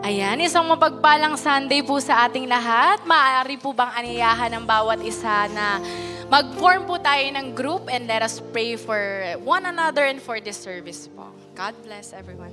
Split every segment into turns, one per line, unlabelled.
Ayan, isang mapagpalang Sunday po sa ating lahat. Maaari po bang aniyahan ng bawat isa na mag-form po tayo ng group and let us pray for one another and for this service po. God bless everyone.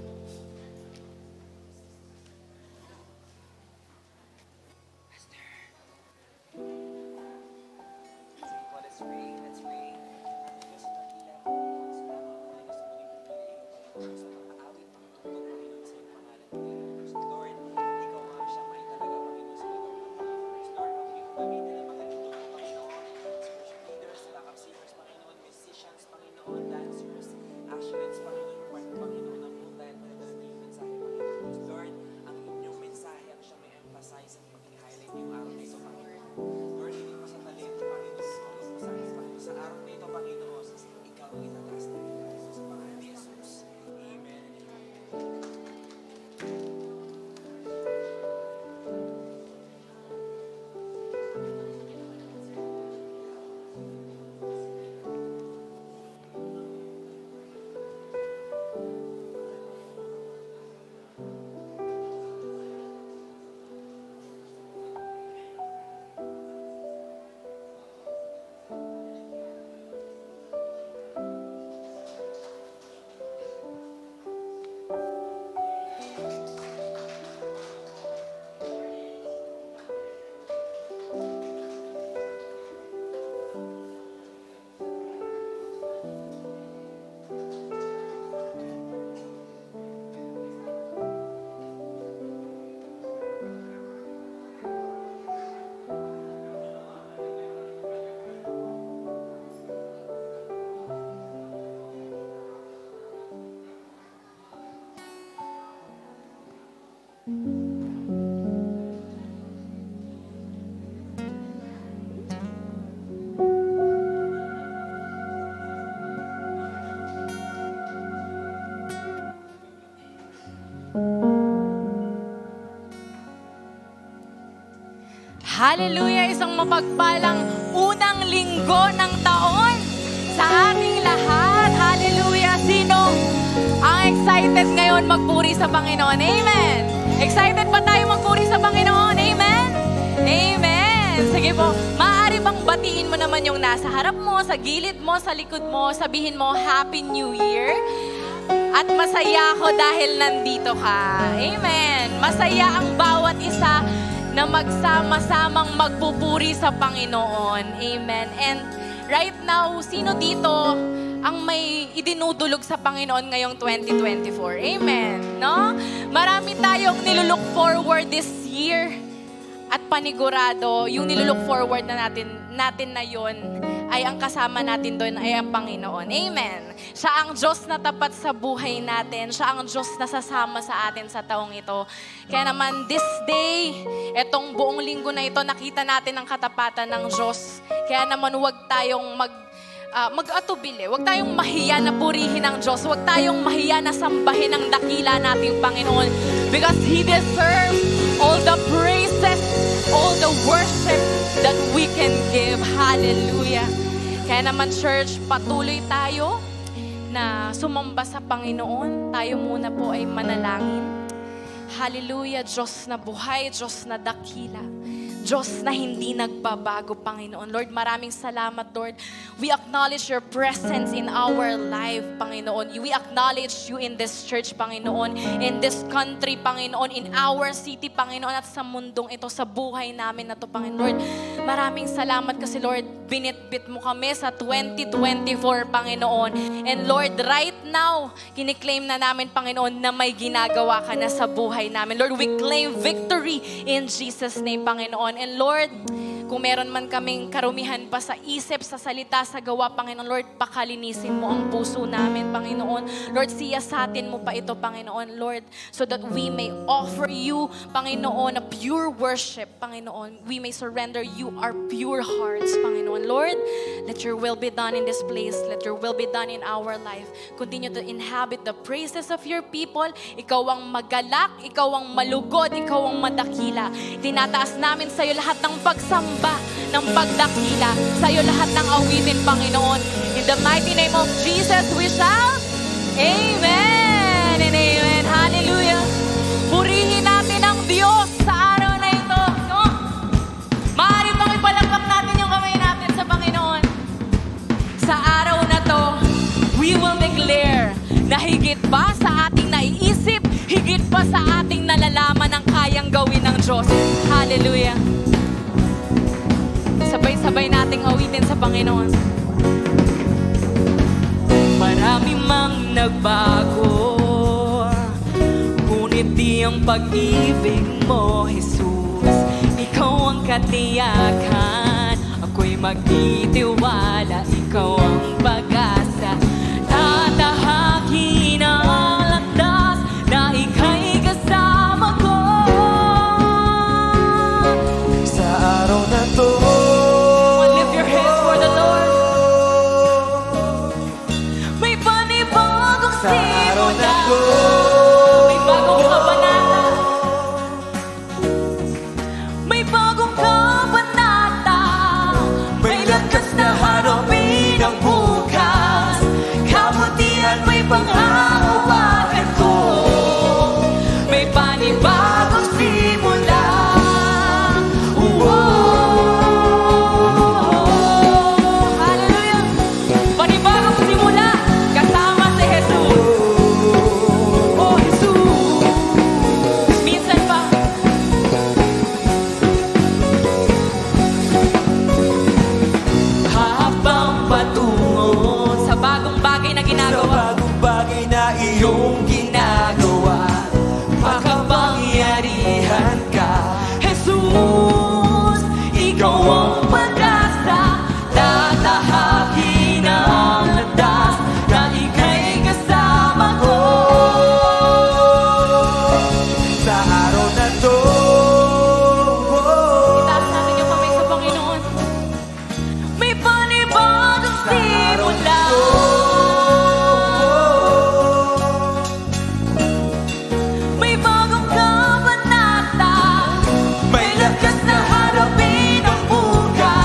Hallelujah! Isang mapagpalang unang linggo ng taon sa ating lahat. Hallelujah! Sino ang excited ngayon magpuri sa Panginoon? Amen! Excited ba tayo magpuri sa Panginoon? Amen! Amen! Sige po, maaari bang batiin mo naman yung nasa harap mo, sa gilid mo, sa likod mo, sabihin mo, Happy New Year! At masaya ako dahil nandito ka. Amen! Masaya ang bawat isa na magsama-samang magpupuri sa Panginoon. Amen. And right now, sino dito ang may idinudulog sa Panginoon ngayong 2024? Amen. No? Marami tayong nilulook forward this year. At panigurado, yung nilulook forward na natin na yon ay ang kasama natin doon ay ang Panginoon. Amen. Siya ang Diyos na tapat sa buhay natin. Siya ang Diyos na sasama sa atin sa taong ito. Kaya naman this day, etong buong linggo na ito, nakita natin ang katapatan ng Diyos. Kaya naman huwag tayong mag-atubili. Huwag tayong mahiya na purihin ang Diyos. Huwag tayong mahiya na sambahin ang dakila nating Panginoon. Because He deserves all the praises, all the worship that we can give. Hallelujah. Kaya naman, church, patuloy tayo na sumamba sa Panginoon. Tayo muna po ay manalangin. Hallelujah. Diyos na buhay, Diyos na dakila. Diyos na hindi nagbabago, Panginoon. Lord, maraming salamat, Lord. We acknowledge your presence in our life, Panginoon. We acknowledge you in this church, Panginoon. In this country, Panginoon. In our city, Panginoon. At sa mundong ito, sa buhay namin na to, Panginoon. Lord, maraming salamat kasi, Lord, binitbit mo kami sa 2024, Panginoon. And Lord, right now, kiniklaim na namin, Panginoon, na may ginagawa ka na sa buhay namin. Lord, we claim victory in Jesus' name, Panginoon. And Lord, kung meron man kaming karumihan pa sa isip, sa salita, sa gawa, Panginoon, Lord, pakalinisin mo ang puso namin, Panginoon. Lord, siyasatin mo pa ito, Panginoon, Lord, so that we may offer you, Panginoon, a pure worship, Panginoon. We may surrender you our pure hearts, Panginoon. Lord, let your will be done in this place. Let your will be done in our life. Continue to inhabit the praises of your people. Ikaw ang magalak, ikaw ang malugod, ikaw ang madakila. Tinataas namin sa iyo lahat ng pagsamba, ng pagdakila, sa iyo lahat ng awitin, Panginoon. In the mighty name of Jesus, we shout, Amen and Amen. Hallelujah. Purihin natin ang Diyos sa araw na ito. No? Maaari bang ipalakpak natin yung kamay natin sa Panginoon? Sa araw na to, we will declare na higit pa sa ating naiisip, higit pa sa ating nalalaman ang kayang gawin ng Diyos. Hallelujah. Sabay-sabay nating awitin sa Panginoon. Marami mang nagbago, ngunit di ang pag-ibig mo, Jesus. Ikaw ang katiyakan, ako'y magtitiwala. Ikaw ang pag-asa, tatahakin ang landas na ika'y kasama ko.
Sa araw na to,
Lift your hands for the Lord. May panibagong
sa araw na
simula,
to,
may bagong kabanata, may bagong kabanata, may lakas na harapin ang bukas. Kabutihan may panghahawakan ko, may panibagong simula. Hallelujah! Panibagong simula, kasama si Jesus. Oh, Jesus! Minsan pa, habang patungo sa bagong bagay na
sa
ginagawa,
bagong bagay na iyong ginagawa, makapangyarihan ka,
Jesus, ikaw ang pag-asa, tatahakin ang landas na ika'y kasama ko.
sa araw na to.
Itaas natin yung kamay sa Panginoon. May panibagong
Sa araw na
simula,
to,
may bagong kabanata, may lakas na harapin ang bukas.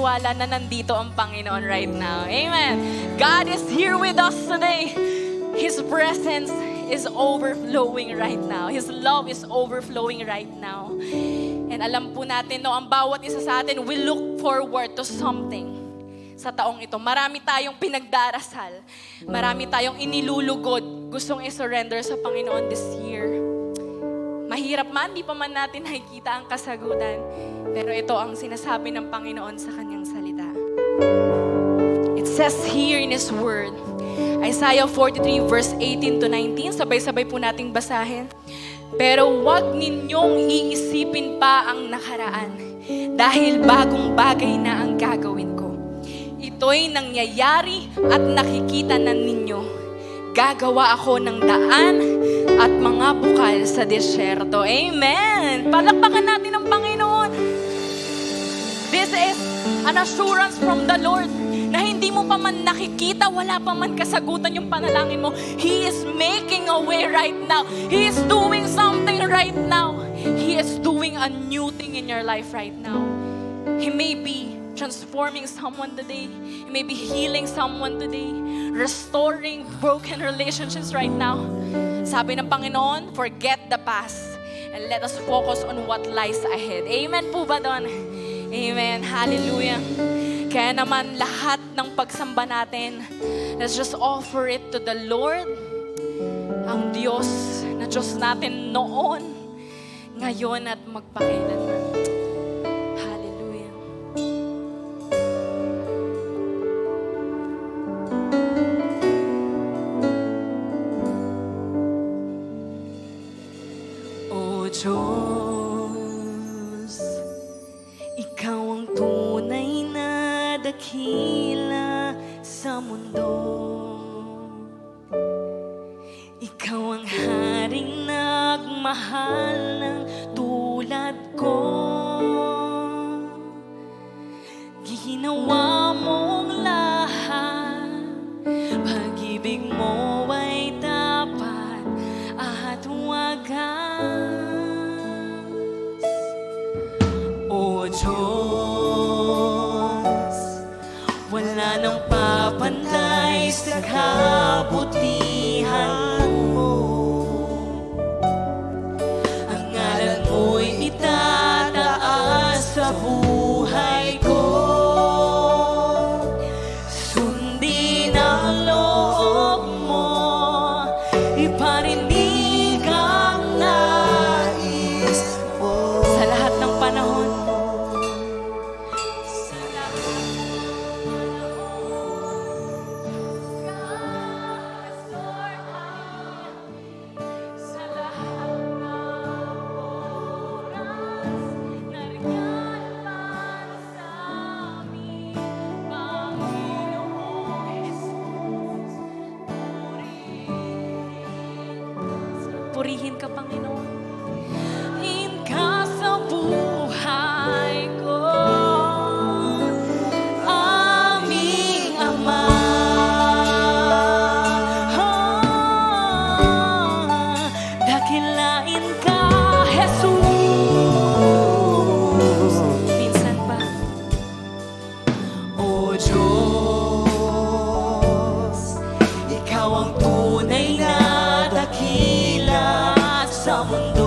naniniwala na nandito ang Panginoon right now. Amen. God is here with us today. His presence is overflowing right now. His love is overflowing right now. And alam po natin, no, ang bawat isa sa atin, we look forward to something sa taong ito. Marami tayong pinagdarasal. Marami tayong inilulugod. Gustong isurrender sa Panginoon this year. Mahirap man, di pa man natin nakikita ang kasagutan. Pero ito ang sinasabi ng Panginoon sa kanyang salita. It says here in His Word, Isaiah 43 verse 18 to 19, sabay-sabay po nating basahin. Pero huwag ninyong iisipin pa ang nakaraan, dahil bagong bagay na ang gagawin ko. Ito'y nangyayari at nakikita na ninyo. Gagawa ako ng daan at mga bukal sa disyerto. Amen! Palakpakan natin ang Panginoon. This is an assurance from the Lord na hindi mo pa man nakikita, wala pa man kasagutan yung panalangin mo. He is making a way right now. He is doing something right now. He is doing a new thing in your life right now. He may be transforming someone today. He may be healing someone today. Restoring broken relationships right now. Sabi ng Panginoon, forget the past and let us focus on what lies ahead. Amen po ba doon? Amen. Hallelujah. Kaya naman lahat ng pagsamba natin, let's just offer it to the Lord. Ang Diyos na Diyos natin noon, ngayon at magpakailanman. Hallelujah. O Diyos, Ikaw ang tunay na dakila sa mundo. Ikaw ang haring nagmahal ng tulad ko. Ginawa mong lahat, pag-ibig mo ay tapat at wagas. O Diyos, wala nang papantay sa kabutihan mo. Ang ngalan mo'y itataas sa buhay ko. Sundin ang loob mo, iparinig ang nais mo. Sa lahat ng panahon, purihin ka, Panginoon. In ka sa buhay ko, aming Ama. Dakilain ka, Jesus. Minsan pa. O Diyos, Ikaw ang tunay na dakila sa mundo.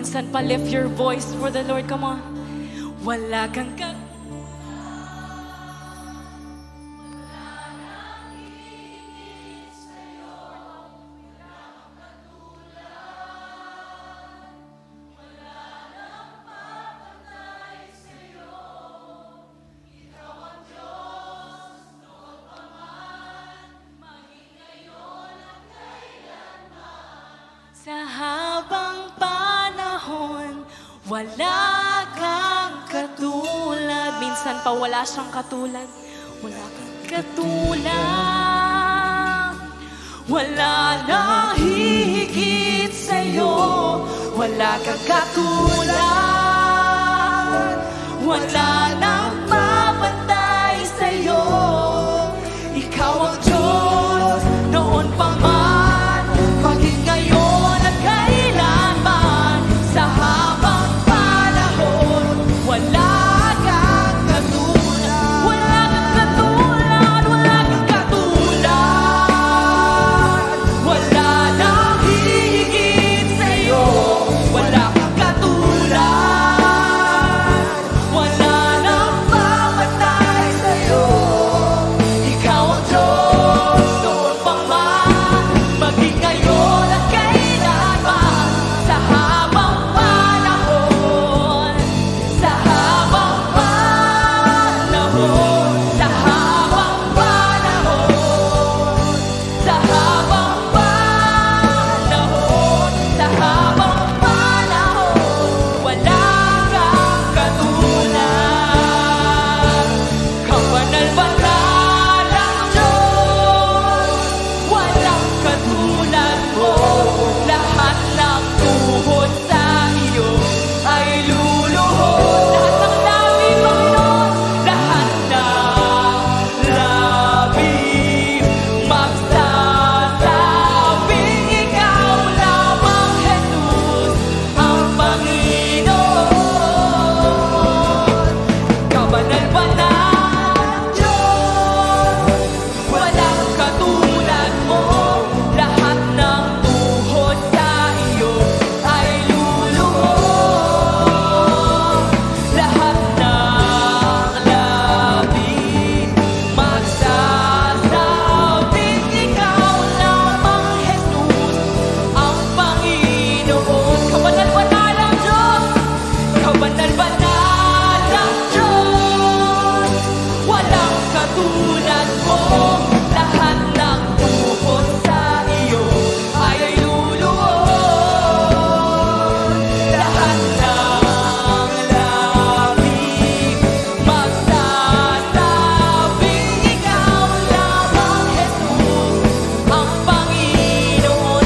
Minsan pa lift your voice for the Lord. Come on. Wala kang sa habang panahon, wala kang katulad. Minsan pa wala siyang katulad. Wala kang katulad. Wala nang hihigit sa'yo. Wala kang katulad. Wala nang mapantay sa'yo. Ikaw ang Diyos noon pa man, maging ngayon at kailanman. Sa habang panahon, wala kang katulad. Wala kang katulad. Wala kang katulad. Wala nang hihigit sa'yo. Wala kang katulad. Wala nang mapatay sa'yo. Ikaw ang Diyos noon pa man, maging ngayon at kailanman. Sa habang panahon, sa habang panahon, sa habang panahon, sa habang panahon, sa habang panahon, wala kang katulad. Kapanal-banal ang Diyos, walang katulad mo. Lahat ng tuhod sa iyo ay luluhod. Lahat ng labi, Panginoon, lahat ng labi magsasabing ikaw lamang, Jesus, ang Panginoon. Kabanal-banal ang Diyos, walang katulad mo. Lahat ng tuhod sa iyo ay luluhod. Lahat ng labi magsasabing ikaw lamang, Jesus, ang Panginoon. Kabanal-banal ang Diyos, kabanal-banal ang Diyos, walang katulad mo. Lahat ng tuhod sa iyo ay luluhod. Lahat ng labi magsasabing ikaw lamang, Jesus, ang Panginoon.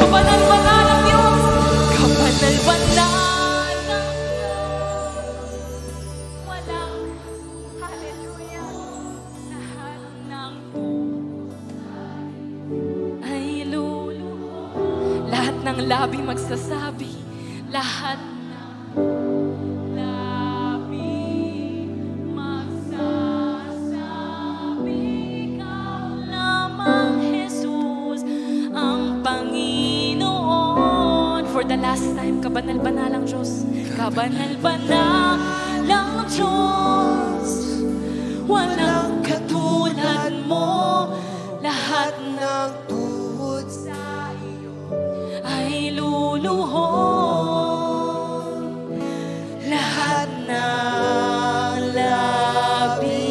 Kabanal-banal ang Diyos, kabanal-banal ang Diyos. Walang, hallelujah, lahat ng ay luluhod. Lahat ng labi magsasabi, lahat ng labi magsasabi, ikaw lamang, Jesus, ang Panginoon. For the last time, kabanal-banal ang Diyos, kabanal-banal ang Diyos, walang katulad mo. Lahat ng tuhod sa iyo ay luluhod. Lahat ng labi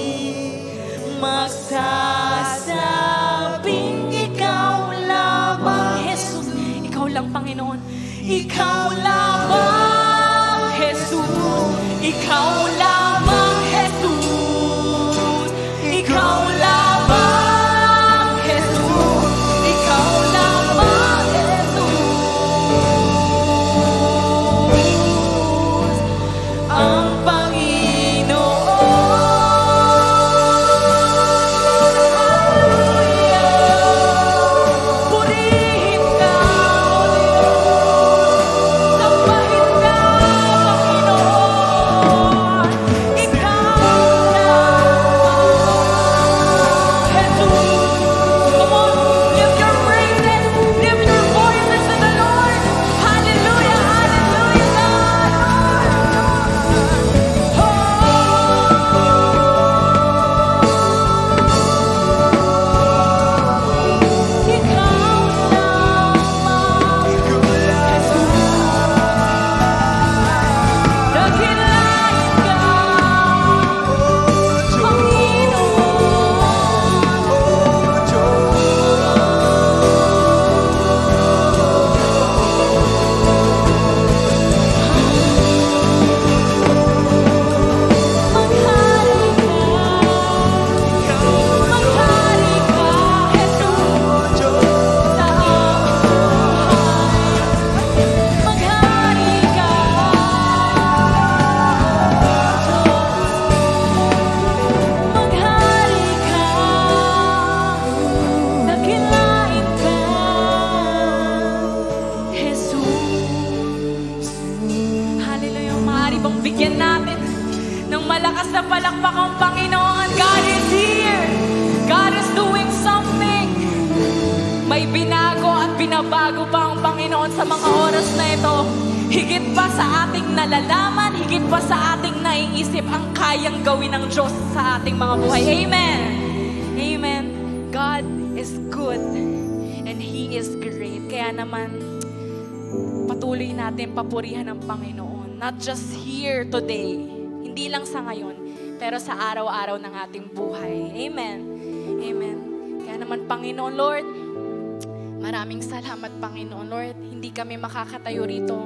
magsasabing ikaw lamang, Jesus. Ikaw lang, Panginoon. Ikaw lamang, Jesus. Ikaw lamang, Jesus. Ikaw lamang, Jesus. Ikaw lamang, Jesus, ang Panginoon. Hallelujah. Purihin ka, O Diyos. may binago at binabago pa ang Panginoon sa mga oras na ito. Higit pa sa ating nalalaman, higit pa sa ating naiisip ang kayang gawin ng Diyos sa ating mga buhay. Amen. Amen. God is good and He is great. Kaya naman, patuloy natin papurihan ng Panginoon. Not just here today, hindi lang sa ngayon, pero sa araw-araw ng ating buhay. Amen. Amen. Kaya naman, Panginoon, Lord, maraming salamat, Panginoon. Lord, hindi kami makakatayo rito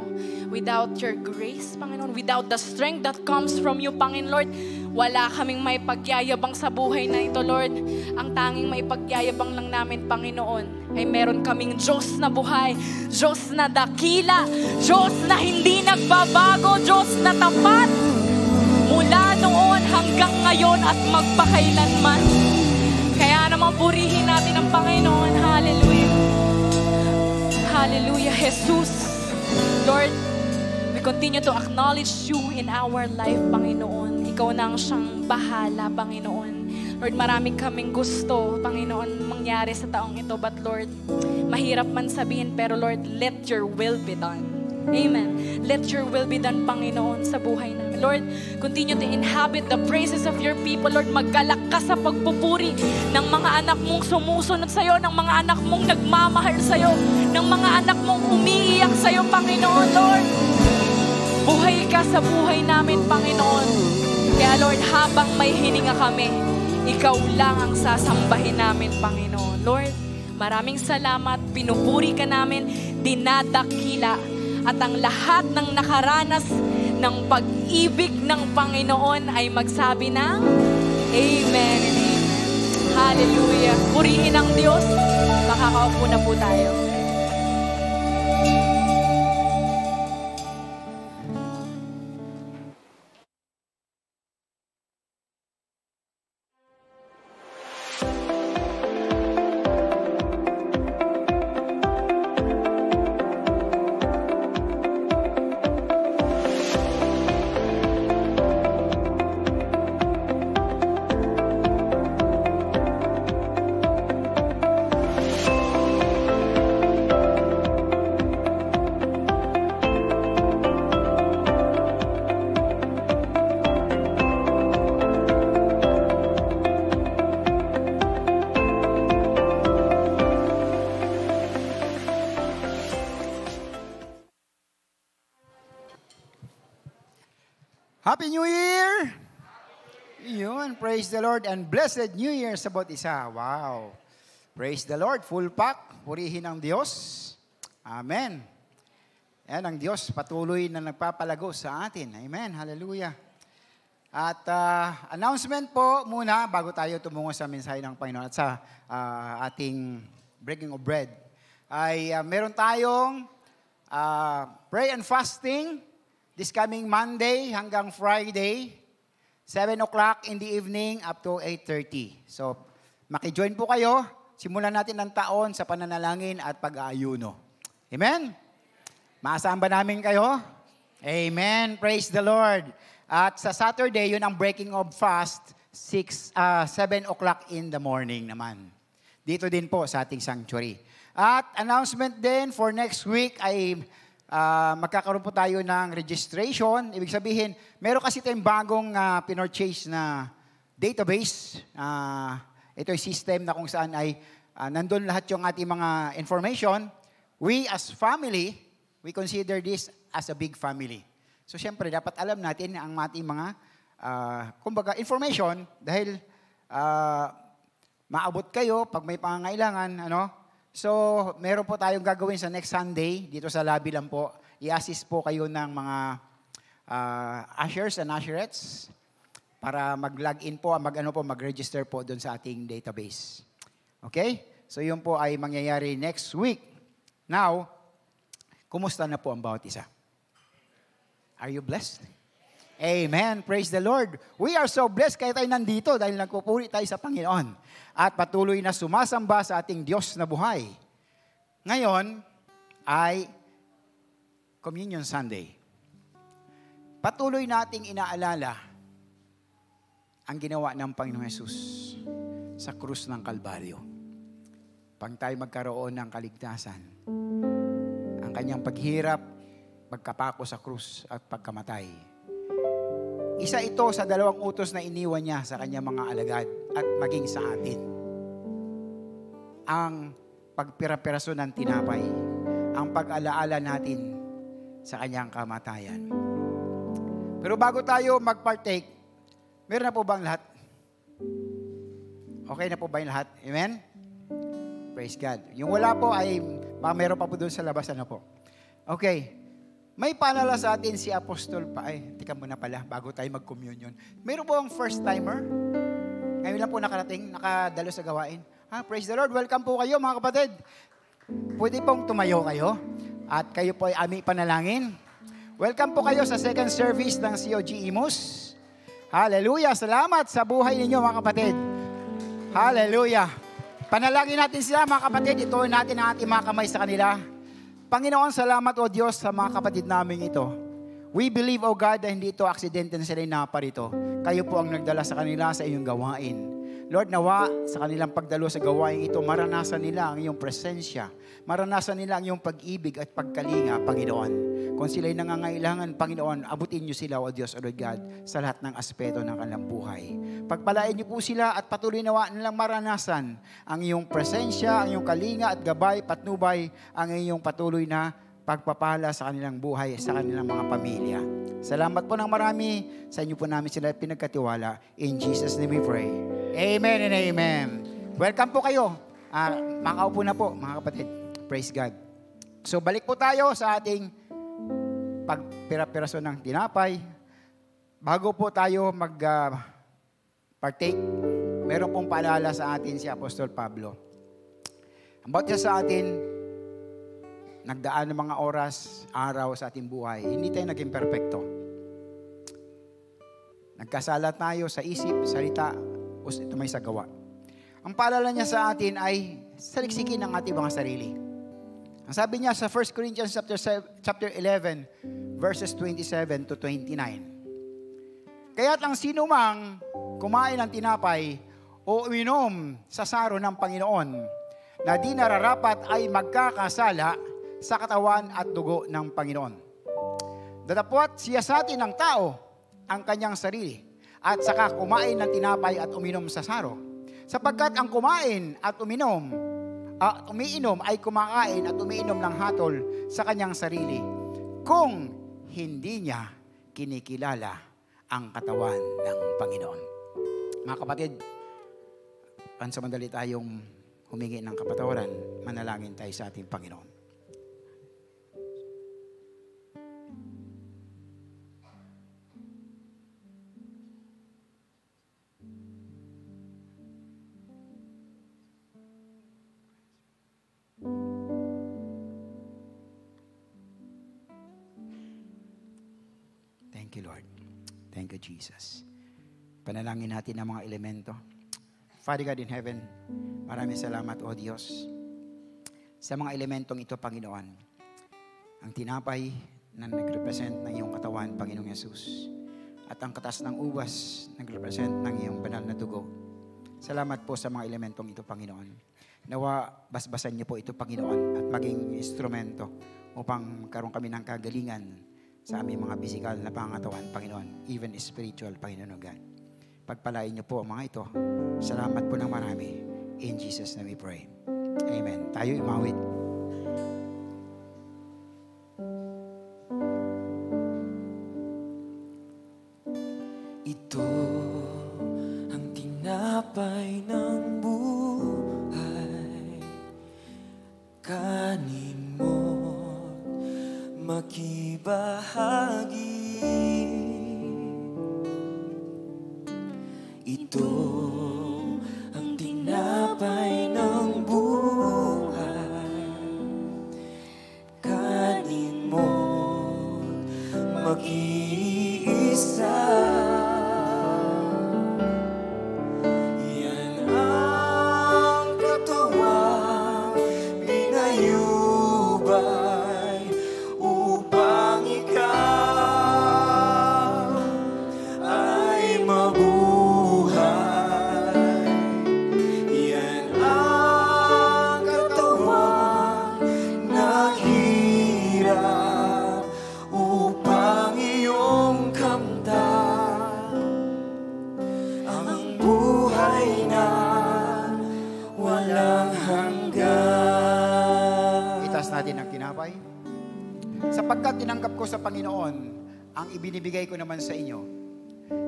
without your grace, Panginoon. Without the strength that comes from you, Panginoon. Lord, wala kaming may pagyayabang sa buhay na ito, Lord. Ang tanging may pagyayabang lang namin, Panginoon, ay meron kaming Diyos na buhay, Diyos na dakila, Diyos na hindi nagbabago, Diyos na tapat mula noon hanggang ngayon at magpakailanman. Kaya naman purihin natin ang Panginoon. Hallelujah. Hallelujah, Jesus. Lord, we continue to acknowledge you in our life, Panginoon. Ikaw na ang siyang bahala, Panginoon. Lord, marami kaming gusto, Panginoon, mangyari sa taong ito. But Lord, mahirap man sabihin, pero Lord, let your will be done. Amen. Let your will be done, Panginoon, sa buhay namin. Lord, continue to inhabit the praises of your people. Lord, maggalak ka sa pagpupuri ng mga anak mong sumusunod sa'yo, ng mga anak mong nagmamahal sa'yo, ng mga anak mong umiiyak sa'yo, Panginoon. Lord, buhay ka sa buhay namin, Panginoon. Kaya Lord, habang may hininga kami, ikaw lang ang sasambahin namin, Panginoon. Lord, maraming salamat, pinupuri ka namin, dinadakila. At ang lahat ng nakaranas ng pag-ibig ng Panginoon ay magsabi ng Amen and Amen. Hallelujah. Purihin ang Diyos. Makakaupo na po tayo.
Happy New Year! Yun, praise the Lord and blessed New Year sa bawat isa. Wow! Praise the Lord, full pack, purihin ang Diyos. Amen. Yan ang Diyos, patuloy na nagpapalago sa atin. Amen, hallelujah. At announcement po muna bago tayo tumungo sa mensahe ng Panginoon at sa ating breaking of bread. Ay meron tayong pray and fasting this coming Monday hanggang Friday, 7 o'clock in the evening up to 8:30. So, maki-join po kayo. Simulan natin ang taon sa pananalangin at pag-aayuno. Amen? Maasahan ba namin kayo? Amen. Praise the Lord. At sa Saturday, yun ang breaking of fast, 7 o'clock in the morning naman. Dito din po sa ating sanctuary. At announcement din for next week ay magkakaroon po tayo ng registration. Ibig sabihin, meron kasi tayong bagong pinorchase na database. Ito yung system na kung saan ay nandun lahat yung ating mga information. We as family, we consider this as a big family. So, syempre, dapat alam natin ang ating mga, kumbaga, information dahil maabot kayo pag may pangangailangan, ano? So, meron po tayong gagawin sa next Sunday, dito sa lobby lang po. I-assist po kayo ng mga ushers and usherettes para mag-login po, mag-register po doon sa ating database. Okay? So, yun po ay mangyayari next week. Now, kumusta na po ang bawat isa? Are you blessed? Amen. Praise the Lord. We are so blessed kaya tayo nandito dahil nagpupuri tayo sa Panginoon at patuloy na sumasamba sa ating Diyos na buhay. Ngayon ay Communion Sunday. Patuloy nating inaalala ang ginawa ng Panginoong Hesus sa krus ng Kalbaryo. upang tayo magkaroon ng kaligtasan. Ang kanyang paghirap, pagkapako sa krus at pagkamatay. Isa ito sa 2 utos na iniwan niya sa kanyang mga alagad at maging sa atin. Ang pagpira-piraso ng tinapay, ang pag-alaala natin sa kanyang kamatayan. Pero bago tayo mag-partake, meron na po ba ang lahat? Okay na po ba yung lahat? Amen? Praise God. Yung wala po ay, meron pa po doon sa labas, ano po? Okay. May paalala sa atin si Apostol pa. Ay, tika muna pala, bago tayo mag-communion. Meron po ang first timer? Ngayon lang po nakarating, nakadalo sa gawain. Praise the Lord. Welcome po kayo mga kapatid. Pwede pong tumayo kayo at kayo po ay aming panalangin. Welcome po kayo sa second service ng COG Imus. Hallelujah. Salamat sa buhay ninyo mga kapatid. Hallelujah. Panalangin natin sila mga kapatid. Ituon natin ang ating mga kamay sa kanila. Panginoon, salamat o Diyos sa mga kapatid namin ito. We believe, O God, na hindi ito aksidente na sila naparito. Kayo po ang nagdala sa kanila sa inyong gawain. Lord, nawa sa kanilang pagdalo sa gawain ito, maranasan nila ang iyong presensya. Maranasan nila ang iyong pag-ibig at pagkalinga, Panginoon. Kung sila'y nangangailangan, Panginoon, abutin niyo sila, O Diyos, O Lord God, sa lahat ng aspeto ng kanilang buhay. Pagpalain niyo po sila at patuloy nawa nilang maranasan ang iyong presensya, ang iyong kalinga at gabay, patnubay, ang iyong patuloy na pagpapala sa kanilang buhay, sa kanilang mga pamilya. Salamat po ng marami. Sa inyo po namin sila pinagkatiwala. In Jesus' name we pray. Amen and amen. Welcome po kayo. Makaupo na po, mga kapatid. Praise God. So, balik po tayo sa ating pagpira-piraso ng tinapay. Bago po tayo mag-partake, meron pong paalala sa atin si Apostol Pablo. About siya sa atin, nagdaan ng mga oras, araw sa ating buhay. Hindi tayo naging perpekto. Nagkasala tayo sa isip, salita, o may sa gawa. Ang paalala niya sa atin ay saliksikin ang ating mga sarili. Ang sabi niya sa 1 Corinthians chapter 11, verses 27 to 29. Kaya't ang sino mang kumain ng tinapay o uminom sa saro ng Panginoon na di nararapat ay magkakasala sa katawan at dugo ng Panginoon. Datapwat siyasatin ng tao ang kanyang sarili at saka kumain ng tinapay at uminom sa saro. Sapagkat ang kumain at umiinom ay kumakain at umiinom ng hatol sa kanyang sarili kung hindi niya kinikilala ang katawan ng Panginoon. Mga kapatid, pansamandali tayong humingi ng kapatawaran, manalangin tayo sa ating Panginoon. Thank you, Lord. Thank you, Jesus. Panalangin natin ang mga elemento. Father God in heaven, maraming salamat, O Diyos, sa mga elementong ito, Panginoon. Ang tinapay na nag-represent ng iyong katawan, Panginoong Yesus, at ang katas ng ubas nag-represent ng iyong banal na dugo. Salamat po sa mga elementong ito, Panginoon. Nawa, basbasan niyo po ito, Panginoon, at maging instrumento upang magkaroon kami ng kagalingan sa aming mga physical na pangatawan, Panginoon, even spiritual, Panginoon God. Pagpalain niyo po ang mga ito. Salamat po ng marami. In Jesus' name we pray. Amen. Tayo imawit.
Ito ang tinapay ng buhay. Kanin mo, makibahagi. Ito ang tinapay ng buhay. Kanin mo, mag-iisa. Yan ang katuwang pinayubay upang ikaw ay mabuhay.
natin ang tinapay. Sapagkat tinanggap ko sa Panginoon ang ibinibigay ko naman sa inyo,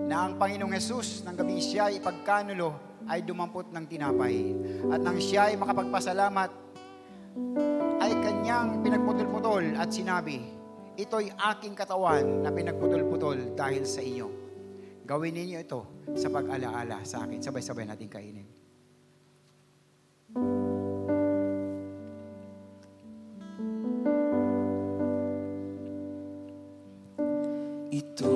na ang Panginoong Hesus nang gabing siya ay ipagkanulo ay dumampot ng tinapay. At nang siya ay makapagpasalamat, ay kanyang pinagputol-putol at sinabi, ito'y aking katawan na pinagputol-putol dahil sa inyo. Gawin ninyo ito sa pag-alaala sa akin. Sabay-sabay natin kainin.
Ito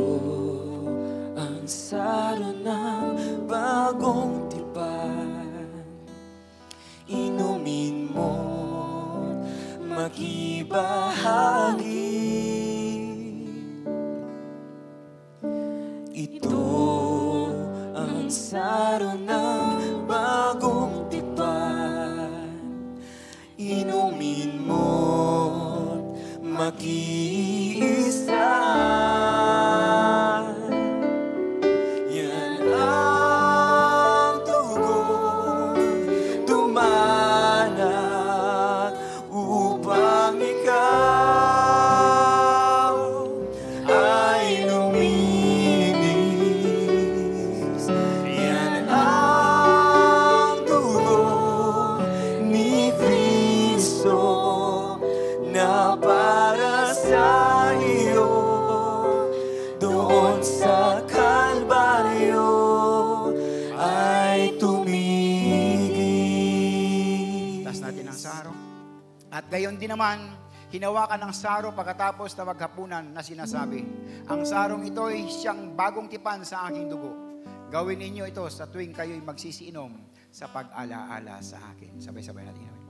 ang saro ng bagong tipan. Inumin mo, makibahagi. Ito ang saro ng bagong tipan. Inumin mo, makiisa. Yan ang dugo dumanak upang ikaw ay luminis. Yan ang dugo ni Kristo na para sa iyo doon sa Kalbaryo ay tumigil.
Taas natin ang saro. At gayon din naman, hinawakan ng saro pagkatapos na maghapunan na sinasabi, ang sarong ito ay siyang bagong tipan sa aking dugo. Gawin ninyo ito sa tuwing kayo'y magsisiinom sa pag-alaala sa akin. Sabay-sabay natin gawin.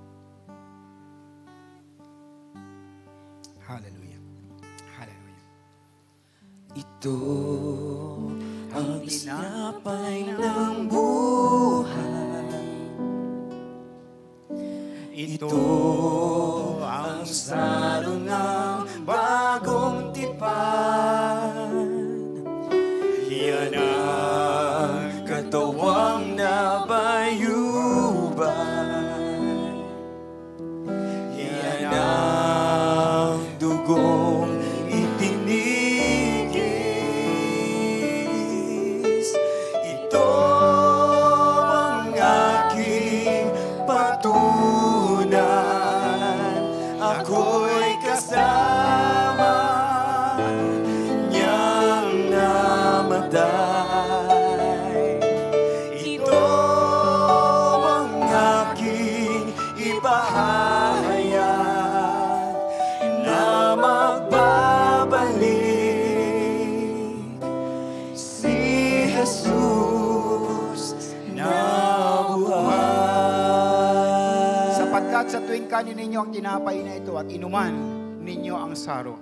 Hallelujah. Hallelujah.
Ito ang tinapay ng buhay. Ito ang saro ng bagong tipan. Yan ang katawang nabayubay. Yan ang dugong itinigis. Ito ang aking patunay. Ako'y kasama niyang namatay. Ito ang aking ipahayag na magbabalik si Jesus na buhay.
Sapagkat sa tuwing kanin ninyo ang tinapay na ito at inuman ninyo ang saro,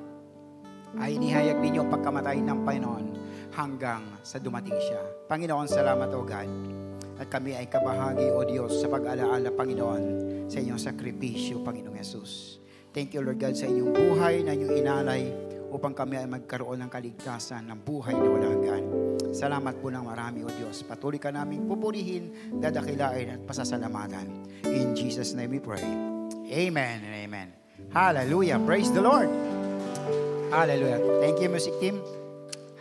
ay inihayag ninyo ang pagkamatay ng Panginoon hanggang sa dumating siya. Panginoon, salamat o God. At kami ay kabahagi, O Diyos, sa pag-alaala, Panginoon, sa inyong sakripisyo, Panginoong Yesus. Thank you, Lord God, sa inyong buhay na inyong inalay upang kami ay magkaroon ng kaligtasan ng buhay na walang hanggan. Salamat po ng marami, O Diyos. Patuloy ka naming pupurihin, dadakilain at pasasalamatan. In Jesus' name we pray. Amen and amen. Hallelujah. Praise the Lord. Hallelujah. Thank you, music team.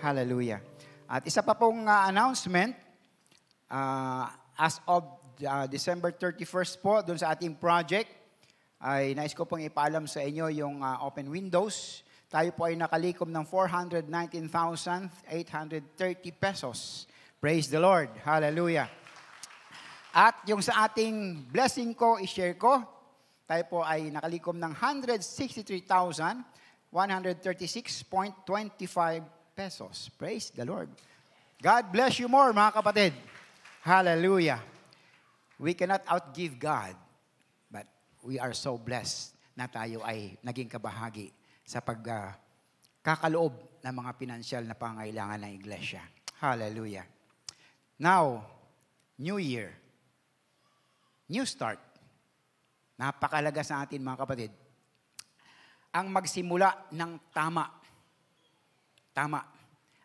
Hallelujah. At isa pa pong announcement, as of December 31st po, doon sa ating project, ay nais ko pong ipaalam sa inyo yung open windows. Tayo po ay nakalikom ng 419,830 pesos. Praise the Lord. Hallelujah. At yung sa ating blessing ko, i-share ko, tayo po ay nakalikom ng 163,136.25 pesos. Praise the Lord. God bless you more, mga kapatid. Hallelujah. We cannot outgive God, but we are so blessed na tayo ay naging kabahagi sa pagkakaloob ng mga pinansyal na pangailangan ng iglesia. Hallelujah. Now, New Year. New start. Napakalaga sa atin, mga kapatid. Ang magsimula ng tama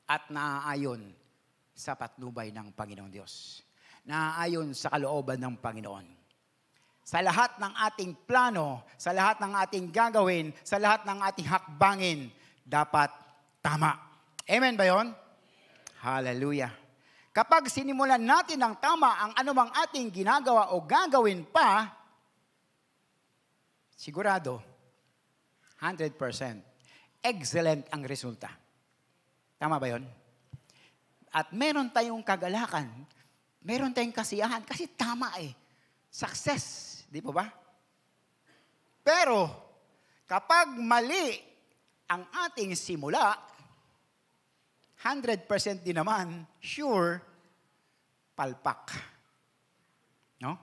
at naaayon sa patnubay ng Panginoong Diyos. Naaayon sa kalooban ng Panginoon. sa lahat ng ating plano, sa lahat ng ating gagawin, sa lahat ng ating hakbangin, dapat tama. Amen ba yun? Hallelujah. Kapag sinimulan natin ng tama ang anumang ating ginagawa o gagawin pa, sigurado, 100%, excellent ang resulta. Tama ba yun? At meron tayong kagalakan, meron tayong kasiyahan, kasi tama eh. Success, di po ba? Pero, kapag mali ang ating simula, 100% din naman, sure, palpak. No?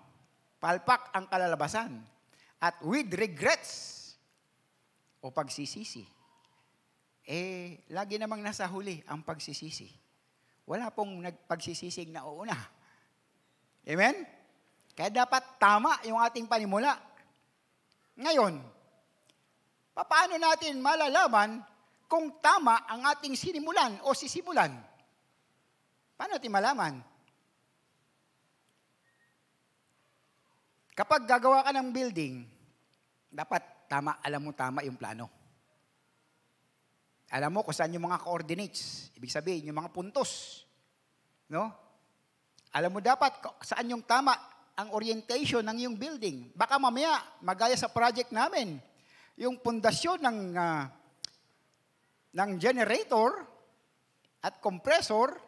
Palpak ang kalalabasan. At with regrets, o pagsisisi, lagi namang nasa huli ang pagsisisi. Wala pong nagpagsisisig na uuna. Amen? Kaya dapat tama yung ating panimula. Ngayon, paano natin malalaman kung tama ang ating sinimulan o sisimulan? Paano natin malaman? Kapag gagawa ka ng building, dapat tama, alam mo tama yung plano. Alam mo kung saan yung mga coordinates, ibig sabihin yung mga puntos. No? Alam mo dapat saan yung tama ang orientation ng iyong building. Baka mamaya, magaya sa project namin, yung pundasyon ng generator at compressor,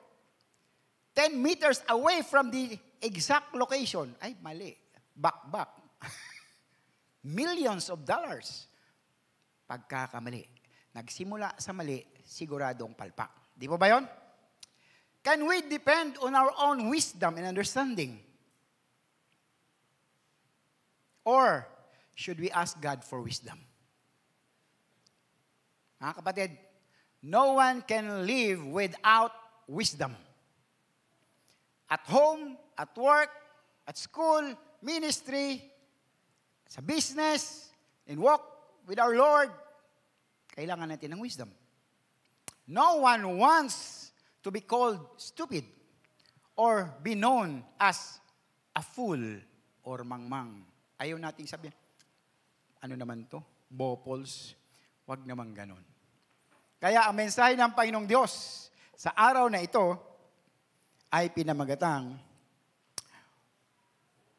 10 meters away from the exact location. Ay, mali. Back. Millions of dollars. Pagkakamali. Nagsimula sa mali, siguradong palpak. Di ba ba yun? Can we depend on our own wisdom and understanding? Or should we ask God for wisdom? Mga kapatid, no one can live without wisdom. At home, at work, at school, ministry, sa business, in walk with our Lord, kailangan natin ng wisdom. No one wants to be called stupid or be known as a fool or mangmang. Ayaw nating sabihin, ano naman to? Bopols. Wag naman ganon. Kaya ang mensahe ng Panginoong Diyos sa araw na ito ay pinamagatang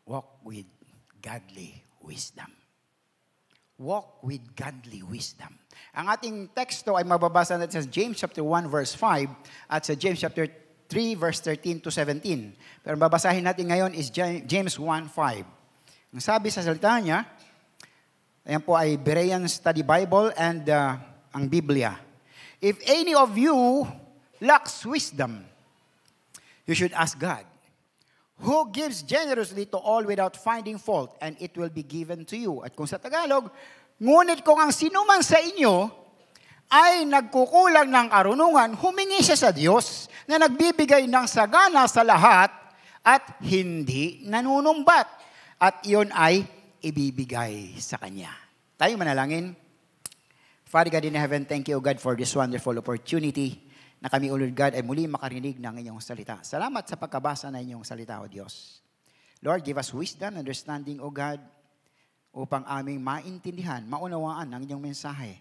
walk with godly wisdom. Walk with godly wisdom. Ang ating teksto ay mababasa natin sa James chapter 1 verse 5 at sa James chapter 3 verse 13 to 17. Pero babasahin natin ngayon is James 1:5. Ang sabi sa salita niya, ayan po ay Berean Study Bible and ang Biblia. If any of you lacks wisdom, you should ask God, who gives generously to all without finding fault, and it will be given to you. At kung sa Tagalog, ngunit kung ang sinuman sa inyo ay nagkukulang ng karunungan, humingi siya sa Diyos na nagbibigay ng sagana sa lahat at hindi nanunumbat. At iyon ay ibibigay sa Kanya. Tayo manalangin. Father God in heaven, thank you, God, for this wonderful opportunity na kami, O Lord God, ay muli makarinig ng inyong salita. Salamat sa pagkabasa na inyong salita, O Diyos. Lord, give us wisdom, understanding, O God, upang aming maintindihan, maunawaan ang inyong mensahe.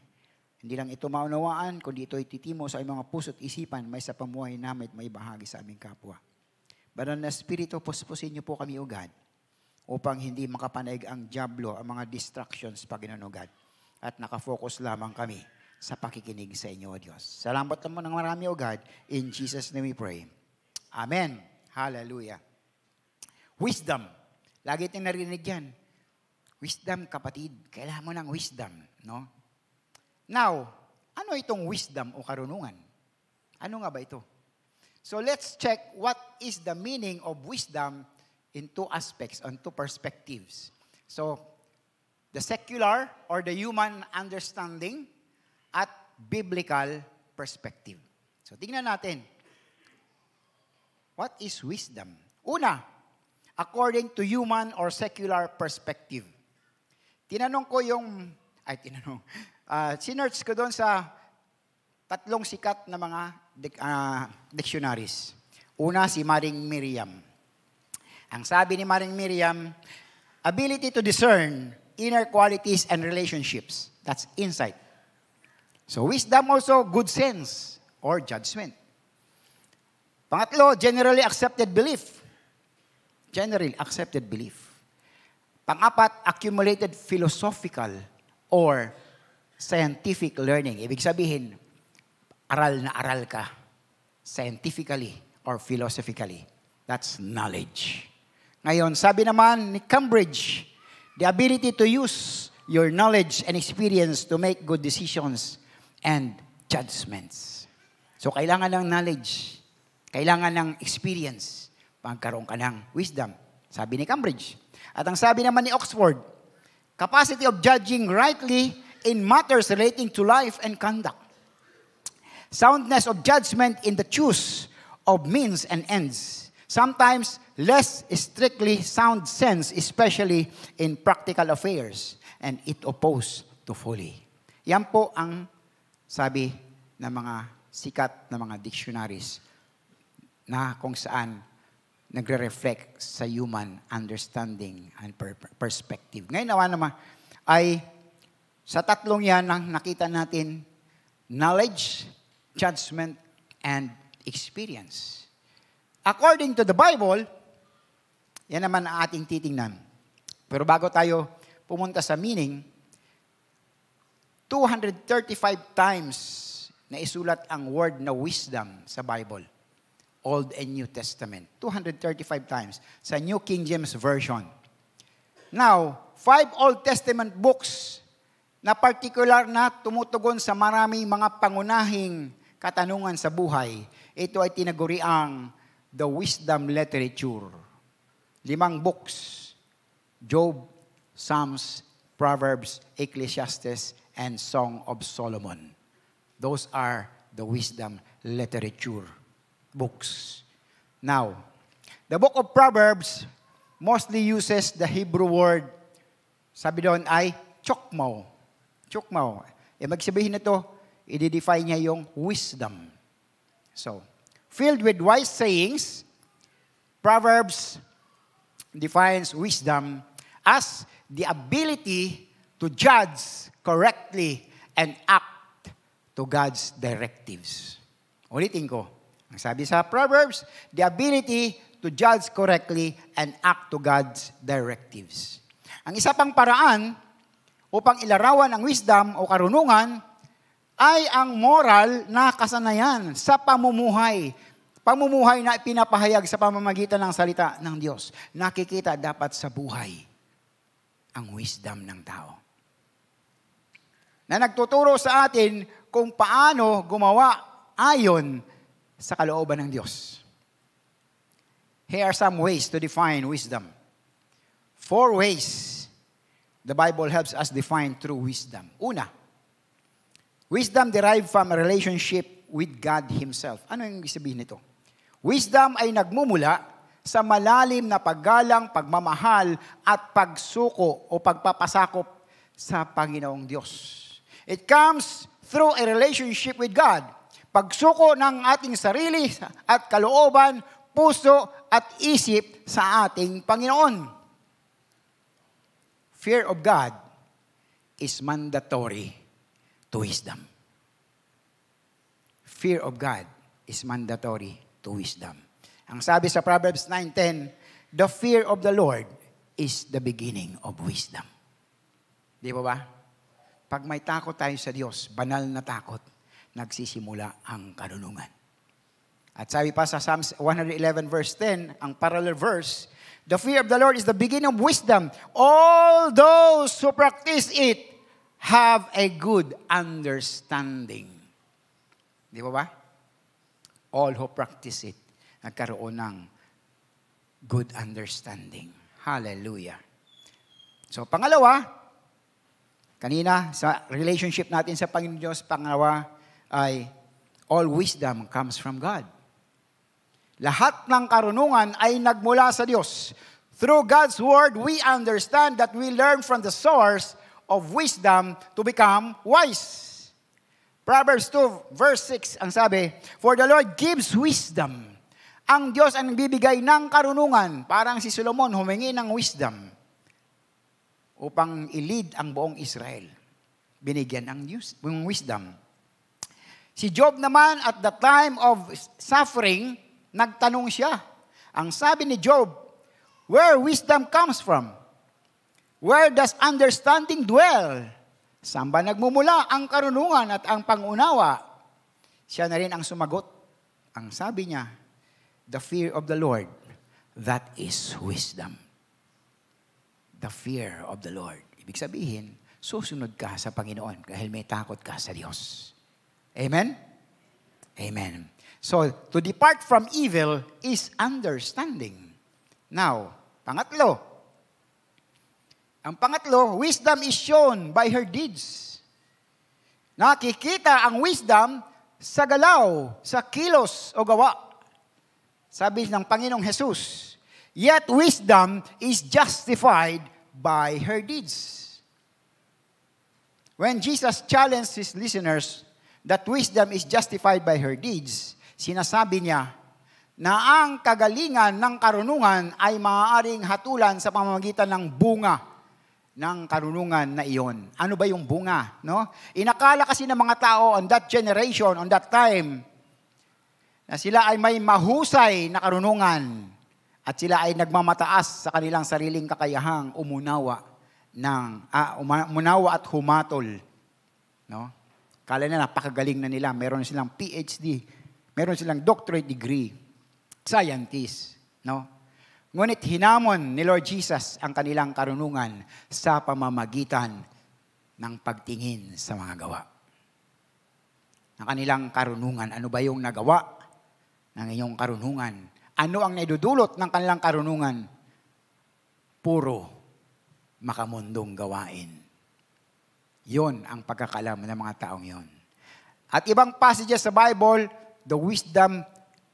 Hindi lang ito maunawaan, kundi ito ititimo sa aming mga puso't isipan, may sa pamuhay namin at may bahagi sa aming kapwa. Banal na Espiritu, puspusin niyo po kami, O God, upang hindi makapanayag ang diablo, ang mga distractions, Panginoon, O God, at nakafocus lamang kami sa pakikinig sa inyo, O Diyos. Salamat naman ng marami, O God. In Jesus' name we pray. Amen. Hallelujah. Wisdom. Lagi tayong narinig yan. Wisdom, kapatid. Kailangan mo ng wisdom, no? Now, ano itong wisdom o karunungan? Ano nga ba ito? So let's check what is the meaning of wisdom in two aspects, on two perspectives. So, the secular or the human understanding at biblical perspective. So, tingnan natin. What is wisdom? Una, according to human or secular perspective. Tinanong ko sinerch ko doon sa tatlong sikat na mga dictionaries. Una, si Maring Miriam. Ang sabi ni Maring Miriam, ability to discern inner qualities and relationships. That's insight. So wisdom also, good sense or judgment. Pangatlo, generally accepted belief. Generally accepted belief. Pangapat, accumulated philosophical or scientific learning. Ibig sabihin, aral na aral ka. Scientifically or philosophically. That's knowledge. Ngayon, sabi naman ni Cambridge, the ability to use your knowledge and experience to make good decisions and judgments. So, kailangan ng knowledge. Kailangan ng experience. Pagkaroon ka ng wisdom. Sabi ni Cambridge. At ang sabi naman ni Oxford, capacity of judging rightly in matters relating to life and conduct. Soundness of judgment in the choice of means and ends. Sometimes, less strictly sound sense, especially in practical affairs, and it opposed to folly. Yan po ang sabi ng mga sikat na mga dictionaries na kung saan nagre-reflect sa human understanding and perspective. Ngayon naman ay sa tatlong yan ang nakita natin, knowledge, judgment, and experience. According to the Bible, yan naman ang ating titingnan. Pero bago tayo pumunta sa meaning, 235 times na isulat ang word na wisdom sa Bible. Old and New Testament. 235 times sa New King James Version. Now, 5 Old Testament books na particular na tumutugon sa maraming mga pangunahing katanungan sa buhay. Ito ay tinaguriang the wisdom literature. 5 books. Job, Psalms, Proverbs, Ecclesiastes, and Song of Solomon. Those are the wisdom literature books. Now, the book of Proverbs mostly uses the Hebrew word, sabi doon ay chokmah. Chokmah. Magsabihin nito, i-define niya yung wisdom. So, filled with wise sayings, Proverbs defines wisdom as the ability to judge correctly and act to God's directives. Ulitin ko. Ang sabi sa Proverbs, the ability to judge correctly and act to God's directives. Ang isa pang paraan upang ilarawan ang wisdom o karunungan ay ang moral na kasanayan sa pamumuhay. Pamumuhay na pinapahayag sa pamamagitan ng salita ng Diyos. Nakikita dapat sa buhay ang wisdom ng tao. Na nagtuturo sa atin kung paano gumawa ayon sa kalooban ng Diyos. Here are some ways to define wisdom. 4 ways the Bible helps us define true wisdom. Una, wisdom derived from a relationship with God Himself. Ano yung sabihin nito? Wisdom ay nagmumula sa malalim na paggalang, pagmamahal, at pagsuko o pagpapasakop sa Panginoong Diyos. It comes through a relationship with God. Pagsuko ng ating sarili at kalooban, puso at isip sa ating Panginoon. Fear of God is mandatory to wisdom. Fear of God is mandatory to wisdom. Ang sabi sa Proverbs 9:10, the fear of the Lord is the beginning of wisdom. Di ba? Pag may takot tayo sa Diyos, banal na takot, nagsisimula ang karunungan. At sabi pa sa Psalms 111 verse 10, ang parallel verse, the fear of the Lord is the beginning of wisdom. All those who practice it have a good understanding. Di ba? All who practice it, nagkaroon ng good understanding. Hallelujah. So, pangalawa, kanina, sa relationship natin sa Panginoon Diyos, pangalawa ay all wisdom comes from God. Lahat ng karunungan ay nagmula sa Diyos. Through God's Word, we understand that we learn from the source of wisdom to become wise. Proverbs 2, verse 6, ang sabi, for the Lord gives wisdom. Ang Diyos ang nagbibigay ng karunungan. Parang si Solomon humingi ng wisdom. upang i-lead ang buong Israel. Binigyan ng wisdom. Si Job naman, at the time of suffering, nagtanong siya. Ang sabi ni Job, where wisdom comes from? Where does understanding dwell? Saan ba nagmumula ang karunungan at ang pangunawa? Siya na rin ang sumagot. Ang sabi niya, the fear of the Lord, that is wisdom. The fear of the Lord. Ibig sabihin, susunod ka sa Panginoon dahil may takot ka sa Diyos. Amen? Amen. So, to depart from evil is understanding. Now, pangatlo. Ang pangatlo, wisdom is shown by her deeds. Nakikita ang wisdom sa galaw, sa kilos o gawa. Sabi ng Panginoong Jesus, yet wisdom is justified by her deeds. When Jesus challenged his listeners that wisdom is justified by her deeds, sinasabi niya na ang kagalingan ng karunungan ay maaaring hatulan sa pamamagitan ng bunga ng karunungan na iyon. Ano ba yung bunga? No? Inakala kasi ng mga tao on that generation, on that time, na sila ay may mahusay na karunungan at sila ay nagmamataas sa kanilang sariling kakayahang umunawa at humatol. No? Kala na napakagaling na nila. Meron silang PhD. Meron silang doctorate degree. Scientist. No? Ngunit hinamon ni Lord Jesus ang kanilang karunungan sa pamamagitan ng pagtingin sa mga gawa. Ang kanilang karunungan. Ano ba yung nagawa ng iyong karunungan? Ano ang naidudulot ng kanilang karunungan? Puro makamundong gawain. Yon ang pagkakalam ng mga taong yon. At ibang passages sa Bible, the wisdom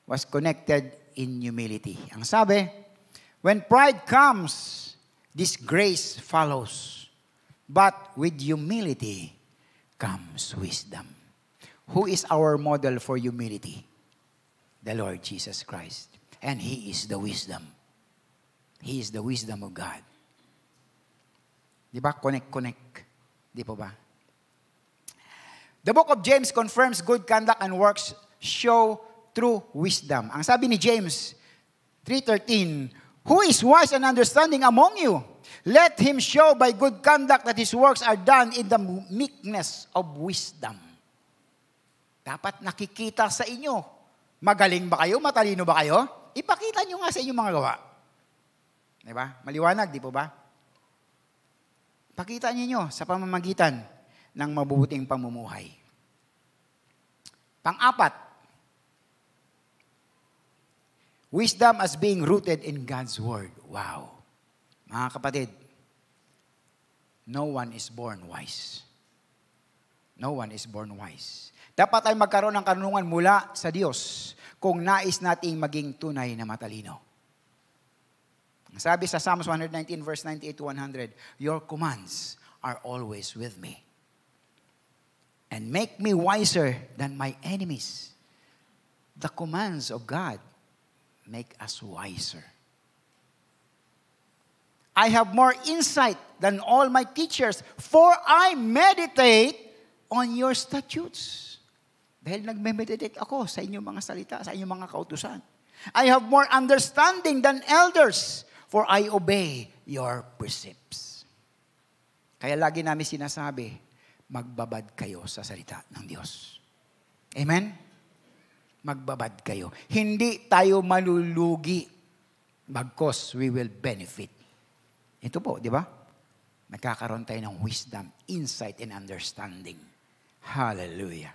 was connected in humility. Ang sabi, when pride comes, disgrace follows. But with humility comes wisdom. Who is our model for humility? The Lord Jesus Christ. And He is the wisdom. He is the wisdom of God. Di ba? Connect. Di po ba? The book of James confirms good conduct and works show true wisdom. Ang sabi ni James 3:13, who is wise and understanding among you? Let him show by good conduct that his works are done in the meekness of wisdom. Dapat nakikita sa inyo. Magaling ba kayo? Matalino ba kayo? Ipakita nyo nga sa inyong mga gawa. Di ba? Maliwanag, di po ba? Pakita ninyo sa pamamagitan ng mabubuting pamumuhay. Pang-apat, wisdom as being rooted in God's Word. Wow. Mga kapatid, no one is born wise. No one is born wise. Dapat ay magkaroon ng karunungan mula sa Diyos kung nais nating maging tunay na matalino. Sabi sa Psalms 119 verse 98 to 100, your commands are always with me and make me wiser than my enemies. The commands of God make us wiser. I have more insight than all my teachers, for I meditate on your statutes. Dahil nagme-meditate ako sa inyong mga salita, sa inyong mga kautusan. I have more understanding than elders, for I obey your precepts. Kaya lagi namin sinasabi, magbabad kayo sa salita ng Diyos. Amen? Magbabad kayo. Hindi tayo malulugi, bagkos we will benefit. Ito po, di ba? Nagkakaroon tayo ng wisdom, insight, and understanding. Hallelujah.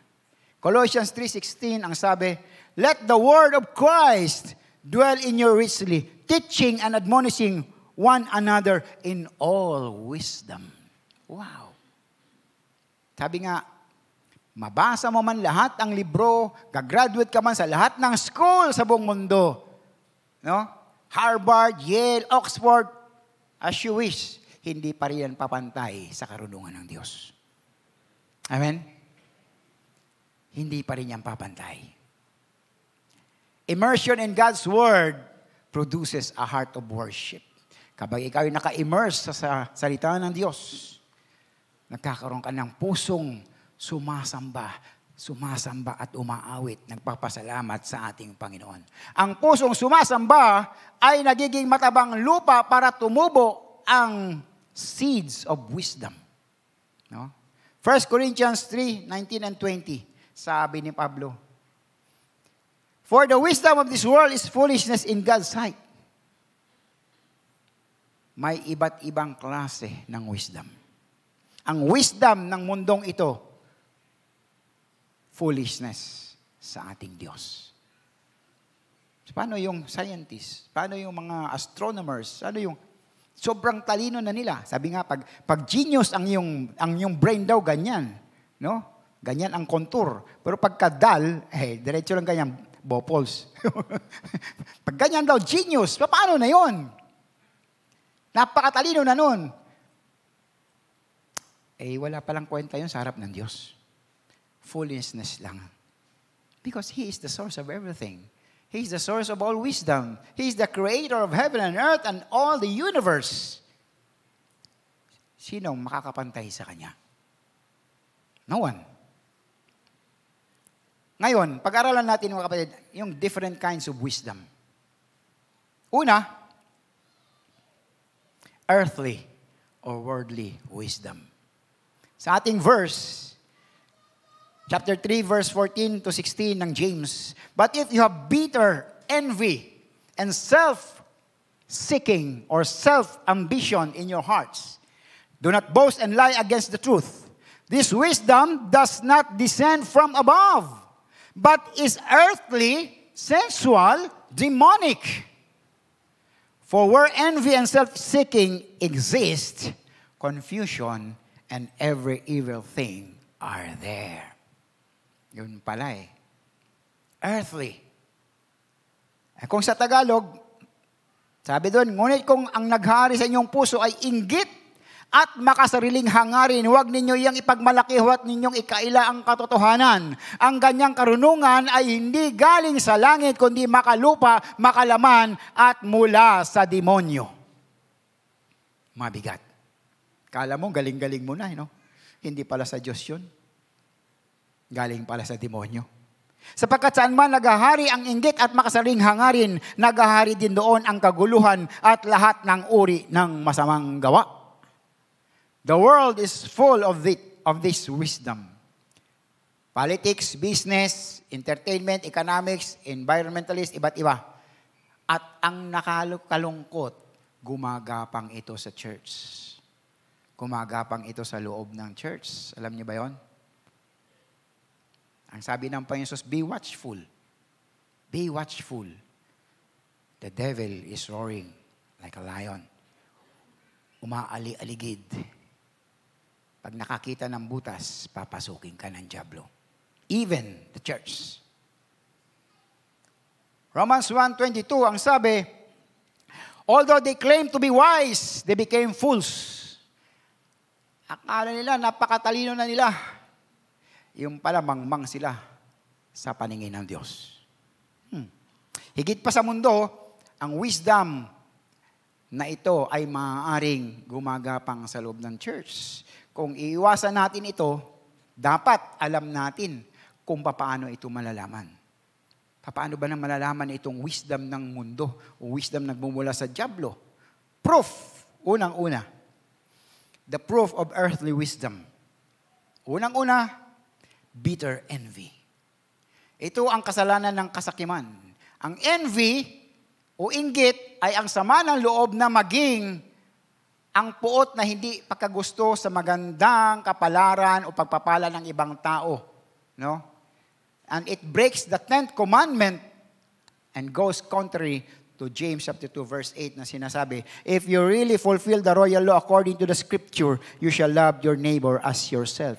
Colossians 3:16, ang sabi, let the word of Christ dwell in you richly, teaching and admonishing one another in all wisdom. Wow. Sabi nga, mabasa mo man lahat ang libro, gagraduate ka man sa lahat ng school sa buong mundo. No? Harvard, Yale, Oxford, as you wish, hindi pa rin papantay sa karunungan ng Diyos. Amen? Hindi pa rin yan papantay. Immersion in God's Word produces a heart of worship. Kapag ikaw ay naka-immerse sa salita ng Diyos, nagkakaroon ka ng pusong sumasamba at umaawit, nagpapasalamat sa ating Panginoon. Ang pusong sumasamba ay nagiging matabang lupa para tumubo ang seeds of wisdom. No? 1 Corinthians 3:19 and 20, sabi ni Pablo, "For the wisdom of this world is foolishness in God's sight." May iba't ibang klase ng wisdom. Ang wisdom ng mundong ito, foolishness sa ating Diyos. Paano yung scientists? Paano yung mga astronomers? Ano yung sobrang talino na nila? Sabi nga, pag genius ang yung brain daw, ganyan. No? Ganyan ang contour. Pero pagka dull, diretso lang ganyan, bopols. Pag ganyan daw, genius, paano na yon? Napakatalino na nun. Wala palang kwenta yun sa harap ng Diyos. Foolishness lang. Because He is the source of everything. He is the source of all wisdom. He is the creator of heaven and earth and all the universe. Sinong makakapantay sa Kanya? No one. Ngayon, pag-aralan natin mga kapatid, yung different kinds of wisdom. Una, earthly or worldly wisdom. Sa ating verse, chapter 3, verse 14 to 16 ng James, "But if you have bitter envy and self-seeking or self-ambition in your hearts, do not boast and lie against the truth. This wisdom does not descend from above, but is earthly, sensual, demonic. For where envy and self-seeking exist, confusion and every evil thing are there." Yun pala earthly. Kung sa Tagalog, sabi doon, "Ngunit kung ang naghari sa inyong puso ay inggit at makasariling hangarin, huwag ninyo iyang ipagmalaki, huwag ninyong ikaila ang katotohanan. Ang ganyang karunungan ay hindi galing sa langit, kundi makalupa, makalaman, at mula sa demonyo." Mabigat. Kala mo, galing-galing mo na, no? Hindi pala sa Diyos yun. Galing pala sa demonyo. Sapagkat saan man naghahari ang inggit at makasaring hangarin, naghahari din doon ang kaguluhan at lahat ng uri ng masamang gawa. The world is full of this wisdom. Politics, business, entertainment, economics, environmentalist, iba't iba. At ang nakakalungkot, gumagapang ito sa church. Gumagapang ito sa loob ng church. Alam niyo ba yon? Ang sabi ng Panginoon Jesus, "Be watchful. Be watchful. The devil is roaring like a lion." Umaali-aligid. Pag nakakita ng butas, papasukin ka ng dyablo. Even the church. Romans 1:22, ang sabi, "Although they claim to be wise, they became fools." Akala nila, napakatalino na nila. Yung pala, mangmang sila sa paningin ng Diyos. Higit pa sa mundo, ang wisdom na ito ay maaaring gumagapang sa loob ng church. Kung iiwasan natin ito, dapat alam natin kung paano ito malalaman. Paano ba nang malalaman itong wisdom ng mundo o wisdom nagmumula sa dyablo? Proof, unang-una. The proof of earthly wisdom. Unang-una, bitter envy. Ito ang kasalanan ng kasakiman. Ang envy o inggit ay ang sama ng loob na maging ang puot na hindi pagkagusto sa magandang kapalaran o pagpapala ng ibang tao. No? And it breaks the 10th commandment and goes contrary to James chapter 2 verse 8 na sinasabi, "If you really fulfill the royal law according to the scripture, you shall love your neighbor as yourself.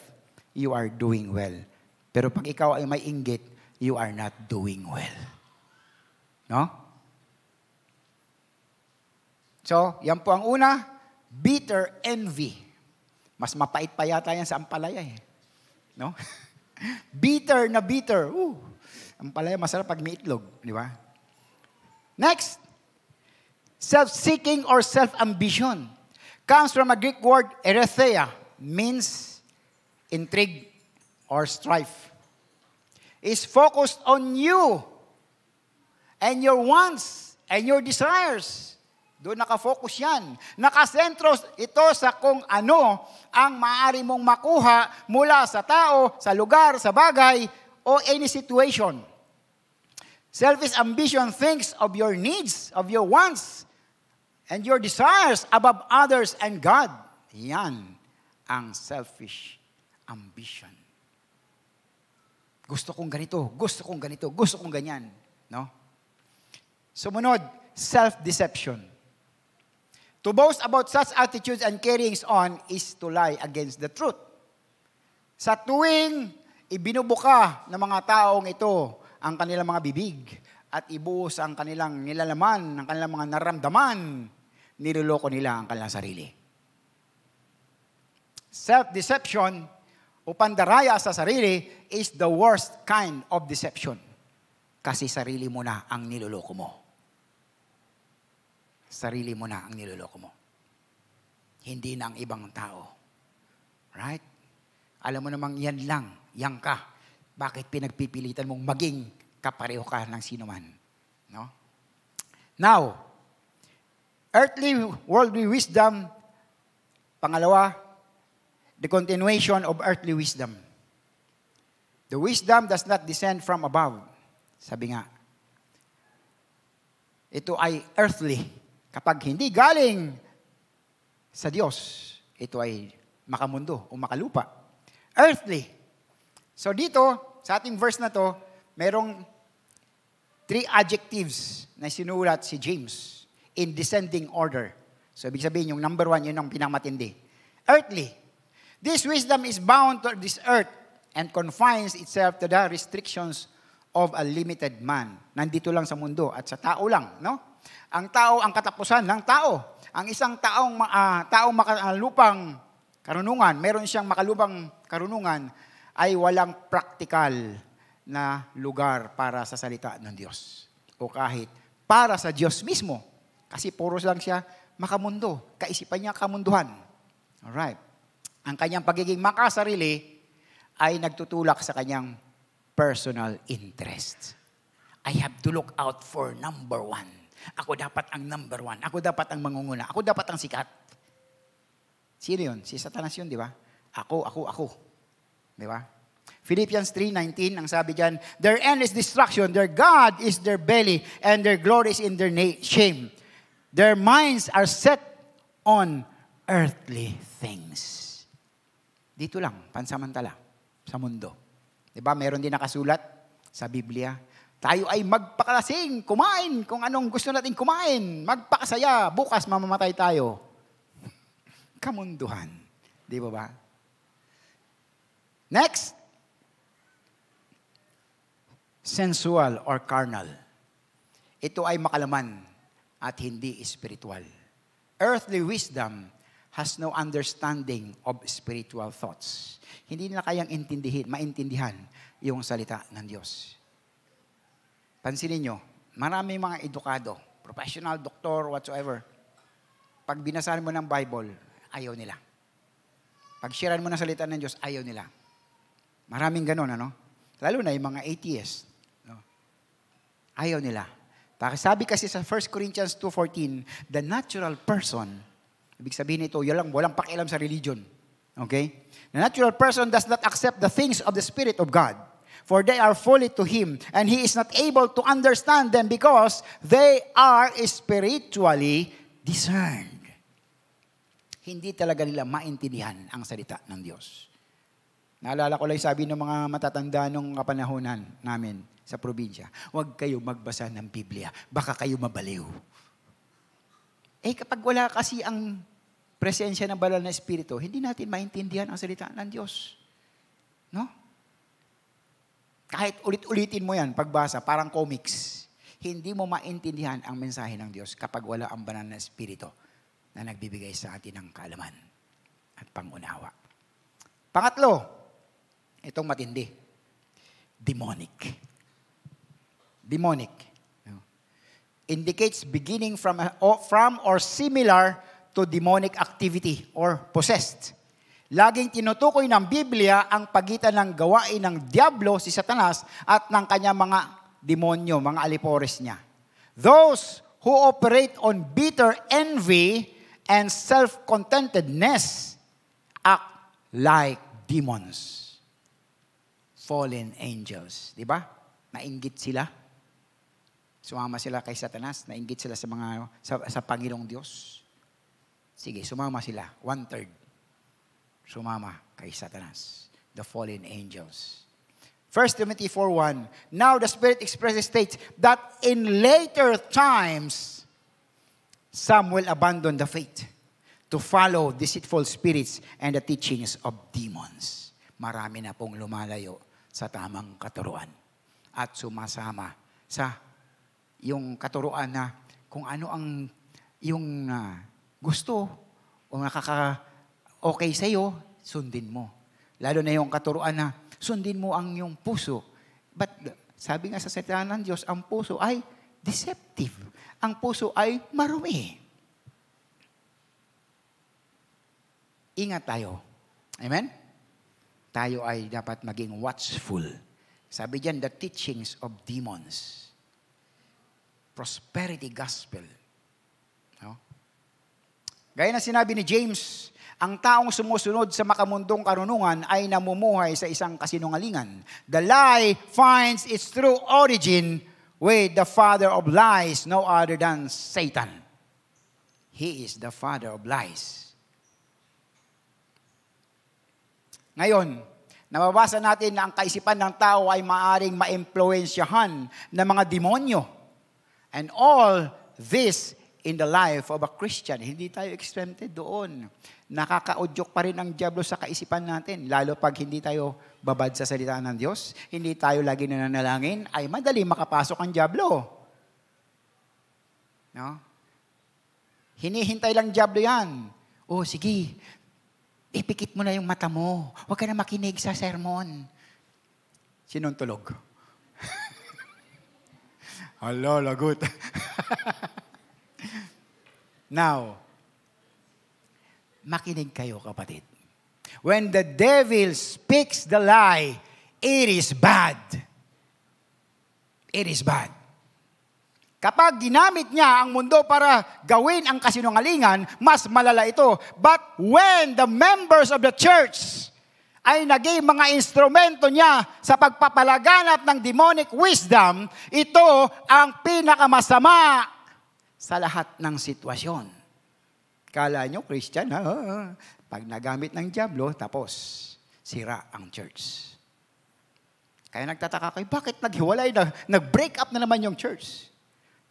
You are doing well." Pero pag ikaw ay may inggit, you are not doing well. No? So, yan po ang una, bitter envy. Mas mapait pa yata yan sa ampalaya eh. No? Bitter na bitter. Ampalaya masarap pag may itlog, di ba? Next, Self-seeking or self-ambition comes from a Greek word, eretheia, means intrigue or strife. Is focused on you and your wants and your desires. Doon nakafocus yan. Nakasentro ito sa kung ano ang maaari mong makuha mula sa tao, sa lugar, sa bagay, o any situation. Selfish ambition thinks of your needs, of your wants, and your desires above others and God. Yan ang selfish ambition. Gusto kong ganito, gusto kong ganito, gusto kong ganyan. No? Sumunod, self-deception. To boast about such attitudes and carryings on is to lie against the truth. Sa tuwing ibinubuka ng mga taong ito ang kanilang mga bibig at ibuhos ang kanilang nilalaman, ang kanilang mga naramdaman, niloloko nila ang kanilang sarili. Self-deception o pandaraya sa sarili is the worst kind of deception. Kasi sarili mo na ang niloloko mo. Sarili mo na ang niloloko mo. Hindi na ang ibang tao. Right? Alam mo namang yan lang, yan ka. Bakit pinagpipilitan mong maging kapareho ka ng sino man? No? Now, earthly, worldly wisdom, pangalawa, the continuation of earthly wisdom. The wisdom does not descend from above. Sabi nga, ito ay earthly. Kapag hindi galing sa Diyos, ito ay makamundo o makalupa. Earthly. So dito, sa ating verse na to, merong 3 adjectives na sinulat si James in descending order. So ibig sabihin, yung number 1, yun ang pinakamatindi. Earthly. This wisdom is bound to this earth and confines itself to the restrictions of a limited man. Nandito lang sa mundo at sa tao lang, no? Ang tao, ang katapusan ng tao. Ang isang taong makalupang karunungan, meron siyang makalupang karunungan, ay walang praktikal na lugar para sa salita ng Diyos. O kahit para sa Diyos mismo. Kasi puro lang siya makamundo. Kaisipan niya kamunduhan. Alright. Ang kanyang pagiging makasarili ay nagtutulak sa kanyang personal interest. I have to look out for number 1. Ako dapat ang number 1. Ako dapat ang mangunguna. Ako dapat ang sikat. Sino yun? Si Satanas yun, di ba? Ako. Di ba? Philippians 3:19, ang sabi dyan, their end is destruction, their God is their belly, and their glory is in their shame. Their minds are set on earthly things. Dito lang, pansamantala, sa mundo. Di ba? Meron din nakasulat sa Biblia, tayo ay magpakalasing, kumain kung anong gusto natin kumain, magpakasaya, bukas mamamatay tayo. Kamunduhan. Di ba ba? Next, sensual or carnal. Ito ay makalaman at hindi spiritual. Earthly wisdom has no understanding of spiritual thoughts. Hindi nila kayang maintindihan yung salita ng Diyos. Pansinin nyo, maraming mga edukado, professional, doktor, whatsoever. Pag binasahan mo ng Bible, ayaw nila. Pag sharean mo ng salita ng Diyos, ayaw nila. Maraming ganun, ano? Lalo na yung mga atheists. No? Ayaw nila. Sabi kasi sa 1 Corinthians 2:14, the natural person, ibig sabihin ito, walang pakialam sa religion. Okay? The natural person does not accept the things of the Spirit of God. For they are folly to him, and he is not able to understand them because they are spiritually discerned. Hindi talaga nila maintindihan ang salita ng Diyos. Naalala ko lang sabi ng mga matatanda nung kapanahonan namin sa probinsya, huwag kayo magbasa ng Biblia, baka kayo mabaliw. Kapag wala kasi ang presensya ng banal na Espiritu, hindi natin maintindihan ang salita ng Diyos. No? Kahit ulit-ulitin mo yan, pagbasa, parang comics. Hindi mo maintindihan ang mensahe ng Diyos kapag wala ang banal na Espiritu na nagbibigay sa atin ng kaalaman at pangunawa. Pangatlo, itong matindi. Demonic. indicates beginning from or similar to demonic activity or possessed. Laging tinutukoy ng Biblia ang pagitan ng gawain ng Diablo, si Satanas, at ng kanyang mga demonyo, mga alipores niya. Those who operate on bitter envy and self-contentedness act like demons. Fallen angels. Di ba? Nainggit sila. Sumama sila kay Satanas. Nainggit sila sa Panginoong Diyos. Sige, sumama sila. 1/3. Sumama kay Satanas. The fallen angels. 1 Timothy 4:1. Now the Spirit expresses states that in later times, some will abandon the faith to follow deceitful spirits and the teachings of demons. Marami na pong lumalayo sa tamang katuruan at sumasama sa yung katuruan na kung ano ang yung gusto o nakaka-okay sa'yo, sundin mo. Lalo na yung katuruan na sundin mo ang yung puso. But sabi nga sa salita ng Diyos, ang puso ay deceptive. Ang puso ay marumi. Ingat tayo. Amen? Tayo ay dapat maging watchful. Sabi diyan, the teachings of demons. Prosperity gospel. No? Gaya na sinabi ni James, ang taong sumusunod sa makamundong karunungan ay namumuhay sa isang kasinungalingan. The lie finds its true origin with the father of lies, no other than Satan. He is the father of lies. Ngayon, nababasa natin na ang kaisipan ng tao ay maaring maimpluwensyahan ng mga demonyo. And all this in the life of a Christian. Hindi tayo exempted doon. Nakakaudyok pa rin ang diablo sa kaisipan natin. Lalo pag hindi tayo babad sa salita ng Diyos, hindi tayo lagi nananalangin, ay madali makapasok ang diablo. No? Hinihintay lang diablo yan. Oh, sige, ipikit mo na yung mata mo. Huwag ka na makinig sa sermon. Sinong tulog? Hala, lagot. Now, makinig kayo, kapatid. When the devil speaks the lie, it is bad. It is bad. Kapag ginamit niya ang mundo para gawin ang kasinungalingan, mas malala ito. But when the members of the church ay naging mga instrumento niya sa pagpapalaganap ng demonic wisdom, ito ang pinakamasama sa lahat ng sitwasyon. Kala nyo, Christian, pag nagamit ng diablo, tapos sira ang church. Kaya nagtataka kayo, bakit naghiwalay na, nag-break up na naman yung church?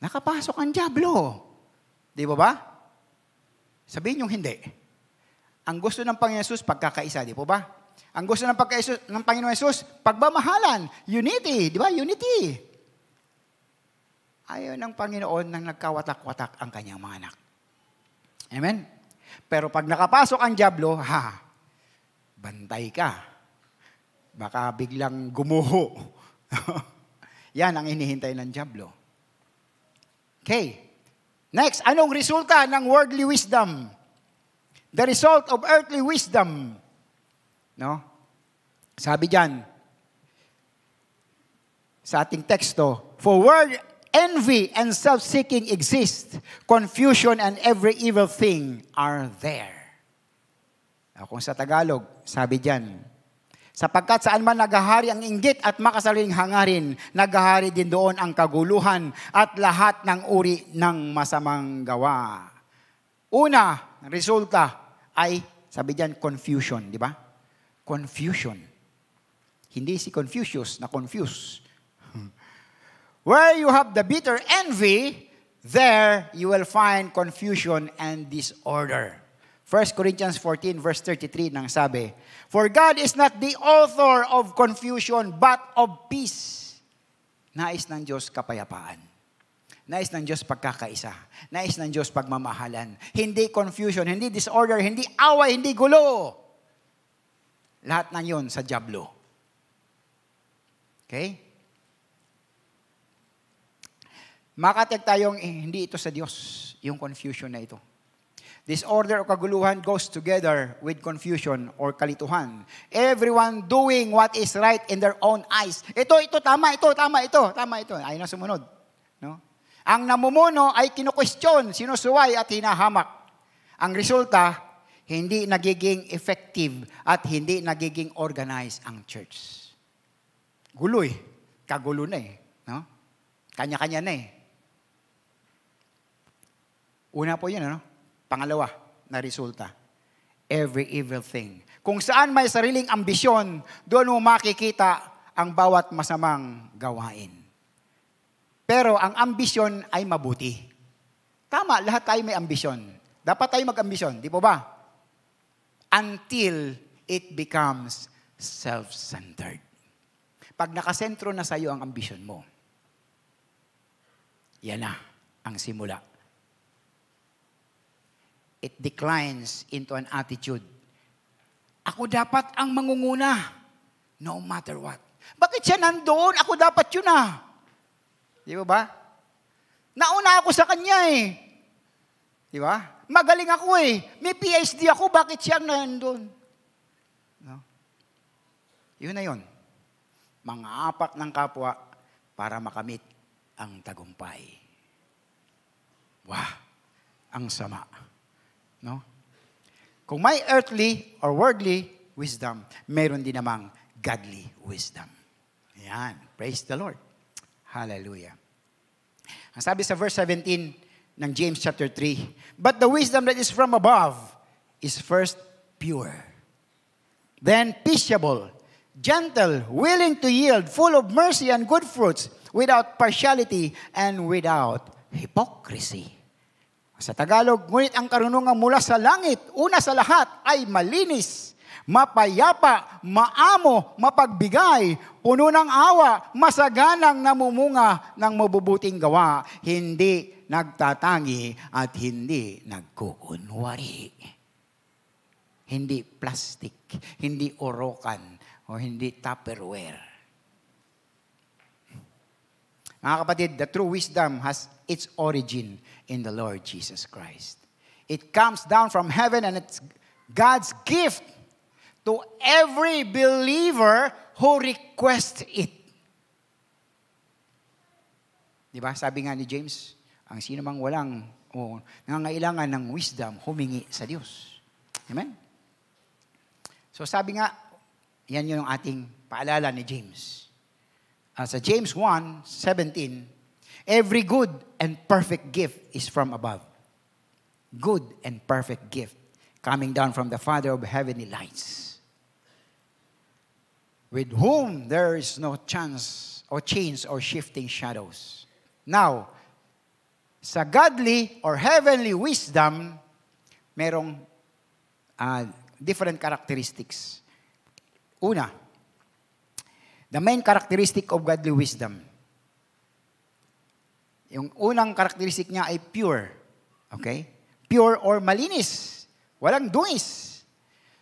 Nakapasok ang diablo. Di ba ba? Sabihin nyo hindi. Ang gusto ng Panginoon Jesus, pagkakaisa, di ba ba? Ang gusto ng pagkakaisa ng Panginoon Jesus, pagmamahalan, unity, di ba? Unity. Ayaw ng Panginoon nang nagkawatak-watak ang kanyang mga anak. Amen? Pero pag nakapasok ang diablo, bantay ka. Baka biglang gumuho. Yan ang hinihintay ng diablo. Okay. Next, anong resulta ng worldly wisdom? The result of earthly wisdom. No? Sabi diyan sa ating teksto, for where envy and self-seeking exist, confusion and every evil thing are there. Kung sa Tagalog, sabi diyan, sapagkat saan man naghahari ang inggit at makasariling hangarin, naghahari din doon ang kaguluhan at lahat ng uri ng masamang gawa. Una, resulta ay, sabi diyan, confusion, di ba? Confusion. Hindi si Confucius na confuse. Where you have the bitter envy, there you will find confusion and disorder. 1 Corinthians 14 verse 33 nang sabi, for God is not the author of confusion, but of peace. Nais ng Diyos kapayapaan. Nais ng Diyos pagkakaisa. Nais ng Diyos pagmamahalan. Hindi confusion, hindi disorder, hindi away, hindi gulo. Lahat ng yun sa diablo. Okay? Makatag tayong hindi ito sa Diyos, yung confusion na ito. Disorder o kaguluhan goes together with confusion or kalituhan. Everyone doing what is right in their own eyes. Ito, tama ito. Ayaw na sumunod. No? Ang namumuno ay kinukwestiyon, sinusuway at hinahamak. Ang resulta, hindi nagiging effective at hindi nagiging organized ang church. Gulo eh. Kagulo na eh. No? Kanya-kanya na eh. Una po yun, ano? Pangalawa na resulta, every evil thing. Kung saan may sariling ambisyon, doon mo makikita ang bawat masamang gawain. Pero ang ambisyon ay mabuti. Tama, lahat tayo may ambisyon. Dapat tayo mag-ambisyon, di po ba? Until it becomes self-centered. Pag nakasentro na sa iyo ang ambisyon mo, yan na ang simula. It declines into an attitude. Ako dapat ang mangunguna, no matter what. Bakit siya nandoon? Ako dapat yun ah. Di ba? Nauna ako sa kanya eh. Di ba? Magaling ako eh. May PhD ako, bakit siya nandoon? No? Yun na yun. Mga-apak ng kapwa para makamit ang tagumpay. Wah, ang sama. No? Kung may earthly or worldly wisdom, meron din namang godly wisdom. Ayan. Praise the Lord. Hallelujah. Ang sabi sa verse 17 ng James chapter 3, but the wisdom that is from above is first pure, then peaceable, gentle, willing to yield, full of mercy and good fruits, without partiality and without hypocrisy. Sa Tagalog, ngunit ang karunungan mula sa langit, una sa lahat ay malinis, mapayapa, maamo, mapagbigay, puno ng awa, masaganang namumunga ng mabubuting gawa, hindi nagtatangi at hindi nagkukunwari. Hindi plastic, hindi orokan, o hindi Tupperware. Mga kapatid, the true wisdom has its origin in the Lord Jesus Christ. It comes down from heaven and it's God's gift to every believer who requests it. Di ba? Sabi nga ni James, ang sino mang walang nangangailangan ng wisdom, humingi sa Diyos. Amen? So sabi nga, yan yung ating paalala ni James. Sa James 1:17, every good and perfect gift is from above. Good and perfect gift coming down from the Father of heavenly lights, with whom there is no chance or change or shifting shadows. Now, sa godly or heavenly wisdom, merong different characteristics. Una, the main characteristic of godly wisdom. Yung unang characteristic niya ay pure. Okay? Pure or malinis. Walang dungis.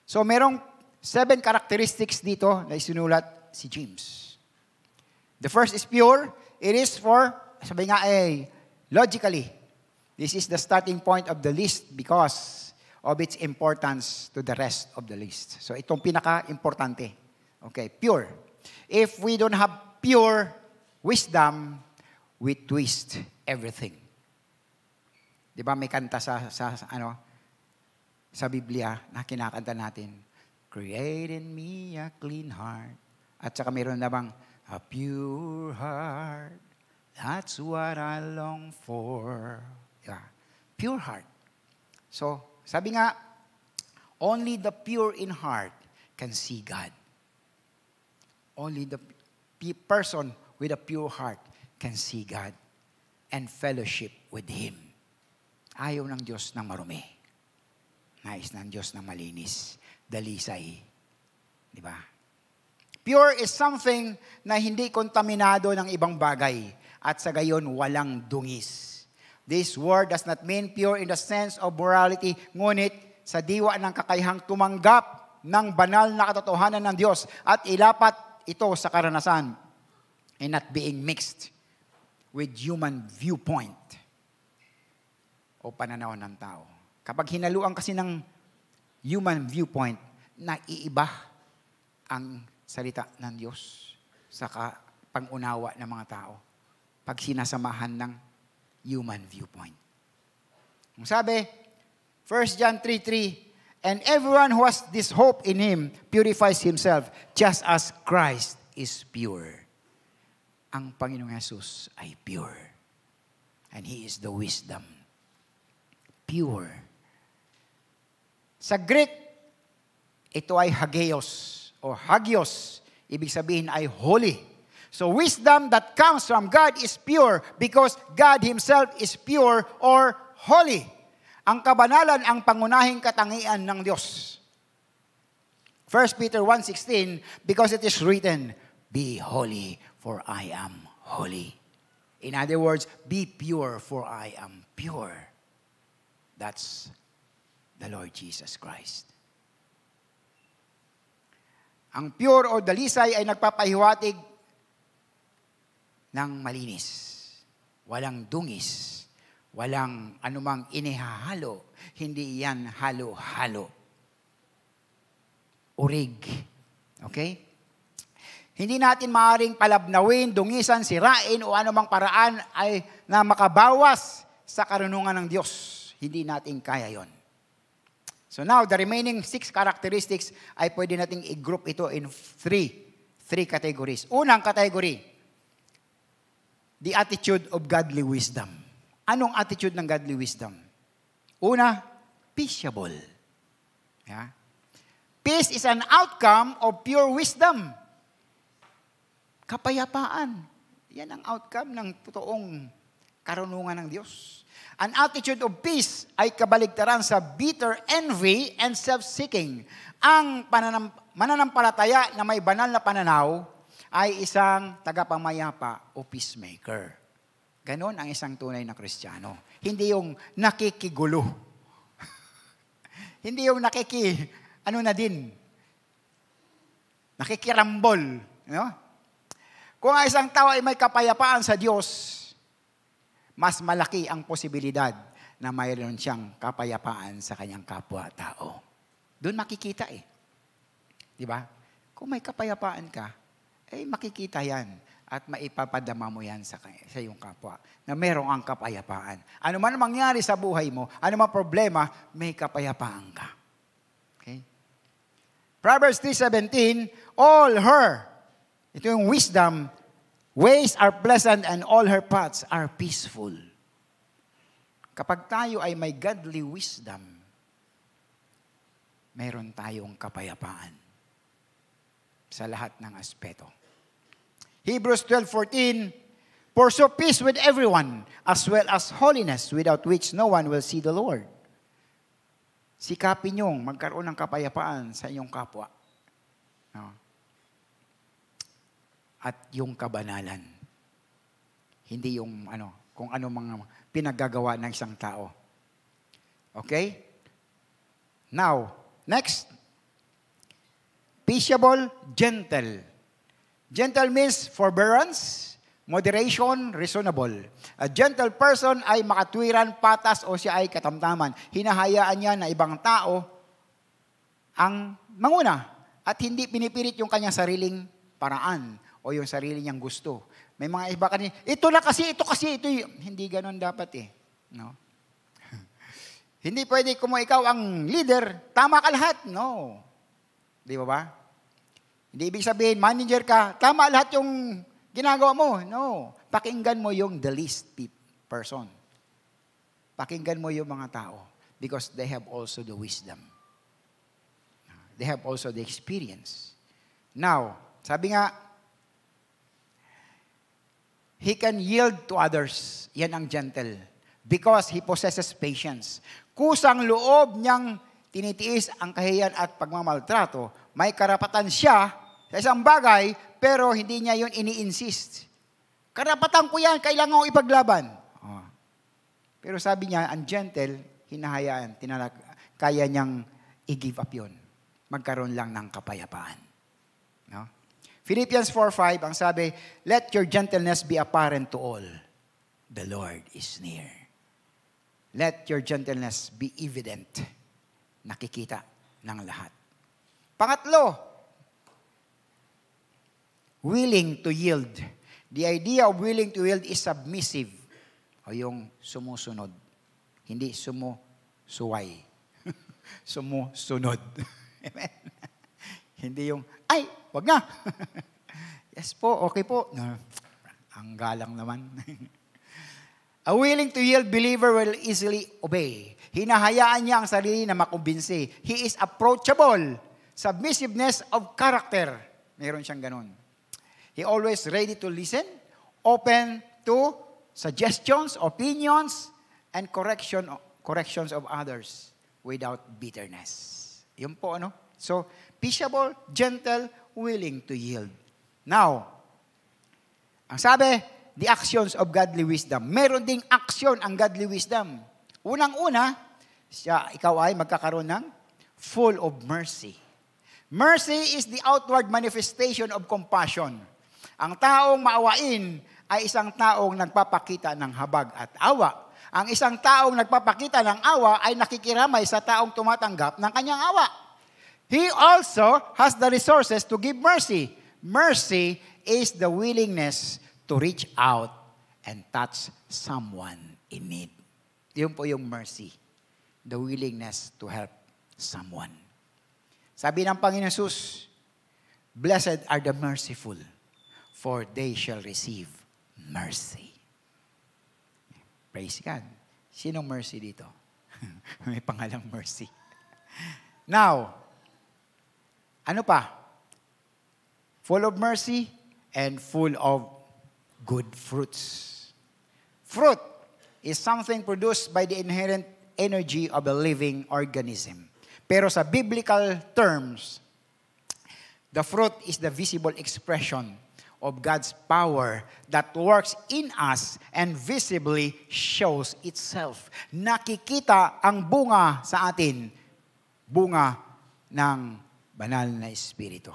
So, merong 7 characteristics dito na isinulat si James. The first is pure. It is for, sabi nga logically, this is the starting point of the list because of its importance to the rest of the list. So, itong pinaka-importante. Okay, pure. If we don't have pure wisdom, we twist everything. Di ba may kanta sa Biblia na kinakanta natin, create in me a clean heart. At saka mayroon namang a pure heart. That's what I long for. Yeah. Pure heart. So, sabi nga, only the pure in heart can see God. Only the person with a pure heart can see God and fellowship with Him. Ayaw ng Diyos ng marumi. Nais ng Diyos na malinis. Dalisay. Di ba? Pure is something na hindi kontaminado ng ibang bagay at sa gayon walang dungis. This word does not mean pure in the sense of morality, ngunit sa diwa ng kakayahang tumanggap ng banal na katotohanan ng Diyos at ilapat ito sa karanasan and not being mixed with human viewpoint o pananaw ng tao. Kapag hinaluan kasi ng human viewpoint, naiiba ang salita ng Diyos sa pang-unawa ng mga tao pag sinasamahan ng human viewpoint. Ang sabi, 1 John 3:3, and everyone who has this hope in Him purifies himself just as Christ is pure. Ang Panginoong Yesus ay pure. And He is the wisdom. Pure. Sa Greek, ito ay hagios o hagios. Ibig sabihin ay holy. So wisdom that comes from God is pure because God Himself is pure or holy. Ang kabanalan ang pangunahing katangian ng Diyos. 1 Peter 1:16, because it is written, be holy, for I am holy. In other words, be pure, for I am pure. That's the Lord Jesus Christ. Ang pure o dalisay ay nagpapahiwatig ng malinis. Walang dungis. Walang anumang inihahalo. Hindi yan halo-halo. Urig. Okay? Hindi natin maaaring palabnawin, dungisan, sirain o anumang paraan ay na makabawas sa karunungan ng Diyos. Hindi natin kaya yon. So now, the remaining 6 characteristics ay pwede nating i-group ito in 3 categories. Unang category, the attitude of godly wisdom. Anong attitude ng godly wisdom? Una, peaceable. Yeah. Peace is an outcome of pure wisdom. Kapayapaan. Yan ang outcome ng totoong karunungan ng Diyos. An attitude of peace ay kabaligtaran sa bitter envy and self-seeking. Ang mananampalataya na may banal na pananaw ay isang tagapamayapa o peacemaker. Ganon ang isang tunay na Kristiyano. Hindi yung nakikigulo. Hindi yung nakikirambol. No? Kung ang isang tao ay may kapayapaan sa Diyos, mas malaki ang posibilidad na mayroon siyang kapayapaan sa kanyang kapwa-tao. Doon makikita Di ba? Kung may kapayapaan ka, makikita yan at maipapadama mo yan sa iyong kapwa na merong ang kapayapaan. Ano man mangyari sa buhay mo, ano man problema, may kapayapaan ka. Okay? Proverbs 3:17, all her, ito yung wisdom, ways are pleasant and all her paths are peaceful. Kapag tayo ay may godly wisdom, mayroon tayong kapayapaan sa lahat ng aspeto. Hebrews 12:14, pursue peace with everyone, as well as holiness, without which no one will see the Lord. Sikapin niyong magkaroon ng kapayapaan sa inyong kapwa. No? At yung kabanalan. Hindi yung kung ano mga pinaggagawa ng isang tao. Okay? Now, next. Peaceable, gentle. Gentle means forbearance, moderation, reasonable. A gentle person ay makatwiran, patas, o siya ay katamtaman. Hinahayaan niya na ibang tao ang manguna at hindi pinipilit yung kanyang sariling paraan o yung sarili niyang gusto. May mga iba kanina, ito kasi. Hindi ganon dapat No? Hindi pwede kung ikaw ang leader, tama ka lahat. No. Di ba? Hindi ibig sabihin, manager ka, tama lahat yung ginagawa mo. No. Pakinggan mo yung the least person. Pakinggan mo yung mga tao because they have also the wisdom. They have also the experience. Now, sabi nga, he can yield to others. Yan ang gentle. Because he possesses patience. Kusang loob niyang tinitiis ang kahiyan at pagmamaltrato. May karapatan siya sa isang bagay, pero hindi niya yun ini-insist. Karapatan ko yan, kailangan ko ipaglaban. Pero sabi niya, ang gentle, hinahayaan, kaya niyang i-give up yun. Magkaroon lang ng kapayapaan. No? Philippians 4:5, ang sabi, let your gentleness be apparent to all. the Lord is near. Let your gentleness be evident. Nakikita ng lahat. Pangatlo, willing to yield. The idea of willing to yield is submissive. O yung sumusunod. Hindi sumusuway. Sumusunod. Amen. Hindi yung, ay, wag na. Yes po, okay po. No, ang galang naman. A willing to yield believer will easily obey. Hinahayaan niya ang sarili na makumbinsi. He is approachable. Submissiveness of character. Meron siyang ganun. He always ready to listen, open to suggestions, opinions, and corrections of others without bitterness. Yun po, ano? So, peaceable, gentle, willing to yield. Now, ang sabi, the actions of godly wisdom. Meron ding action ang godly wisdom. Unang-una, ikaw ay magkakaroon ng full of mercy. Mercy is the outward manifestation of compassion. Ang taong maawain ay isang taong nagpapakita ng habag at awa. Ang isang taong nagpapakita ng awa ay nakikiramay sa taong tumatanggap ng kanyang awa. He also has the resources to give mercy. Mercy is the willingness to reach out and touch someone in need. Yun po yung mercy. The willingness to help someone. Sabi ng Panginoon Jesus, blessed are the merciful, for they shall receive mercy. Praise God. Sinong mercy dito? May pangalang mercy. Now, ano pa? Full of mercy and full of good fruits. Fruit is something produced by the inherent energy of a living organism. Pero sa biblical terms, the fruit is the visible expression of God's power that works in us and visibly shows itself. Nakikita ang bunga sa atin, bunga ng banal na Espiritu.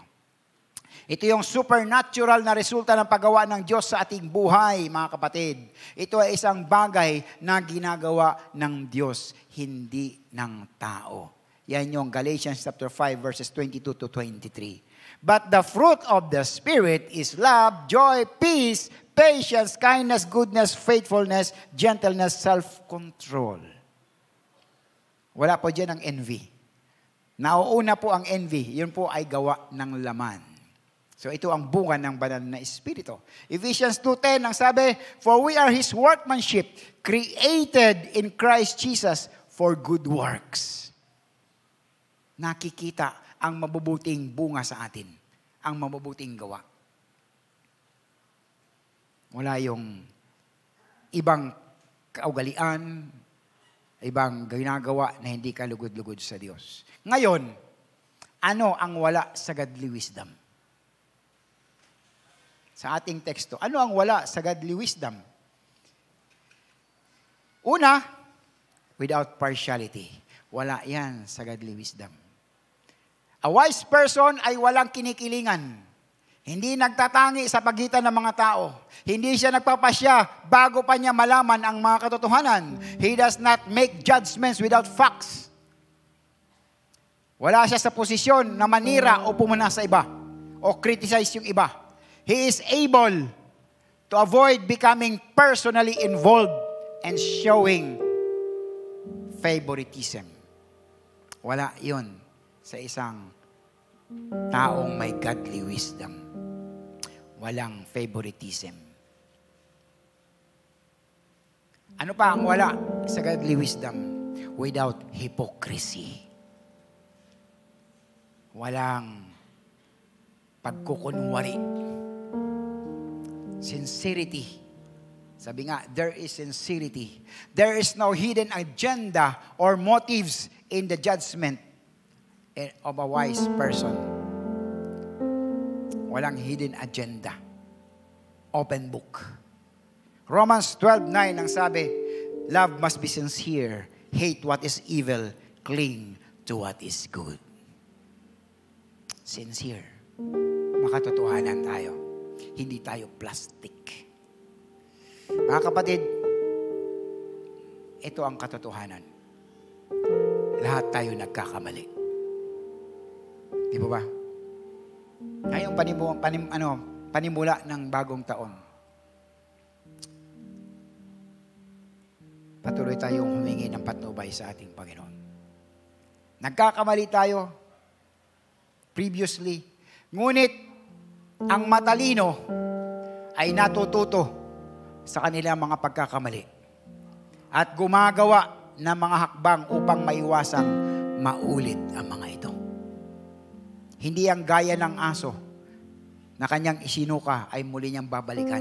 Ito yung supernatural na resulta ng paggawa ng Diyos sa ating buhay, mga kapatid. Ito ay isang bagay na ginagawa ng Diyos, hindi ng tao. Yan yung Galatians chapter 5 verses 22 to 23. But the fruit of the Spirit is love, joy, peace, patience, kindness, goodness, faithfulness, gentleness, self-control. Wala po dyan ang envy. Nauuna po ang envy. Yun po ay gawa ng laman. So ito ang bunga ng banal na Espiritu. Ephesians 2:10 ang sabi, for we are His workmanship, created in Christ Jesus for good works. Nakikita ang mabubuting bunga sa atin, ang mabubuting gawa. Wala yung ibang kaugalian, ibang ginagawa na hindi kalugod-lugod sa Diyos. Ngayon, ano ang wala sa godly wisdom? Sa ating teksto, ano ang wala sa godly wisdom? Una, without partiality. Wala yan sa godly wisdom. A wise person ay walang kinikilingan. Hindi nagtatangi sa pagitan ng mga tao. Hindi siya nagpapasya bago pa niya malaman ang mga katotohanan. He does not make judgments without facts. Wala siya sa posisyon na manira o pumuna sa iba o criticize yung iba. He is able to avoid becoming personally involved and showing favoritism. Wala yun sa isang taong may godly wisdom. Walang favoritism. Ano pa ang wala sa godly wisdom? Without hypocrisy. Walang pagkukunwari. Sincerity. Sabi nga, there is sincerity. There is no hidden agenda or motives in the judgment of a wise person. Walang hidden agenda. Open book. Romans 12:9 ang sabi, love must be sincere, hate what is evil, cling to what is good. Sincere. Makatotohanan tayo. Hindi tayo plastic. Mga kapatid, ito ang katotohanan. Lahat tayo nagkakamali. Di ba ba? Ngayong panimula ng bagong taon, patuloy tayong humingi ng patnubay sa ating Panginoon. Nagkakamali tayo previously, ngunit ang matalino ay natututo sa kanilang mga pagkakamali at gumagawa ng mga hakbang upang maiwasang maulit ang mga ito. Hindi ang gaya ng aso na kanyang isinuka ay muli niyang babalikan.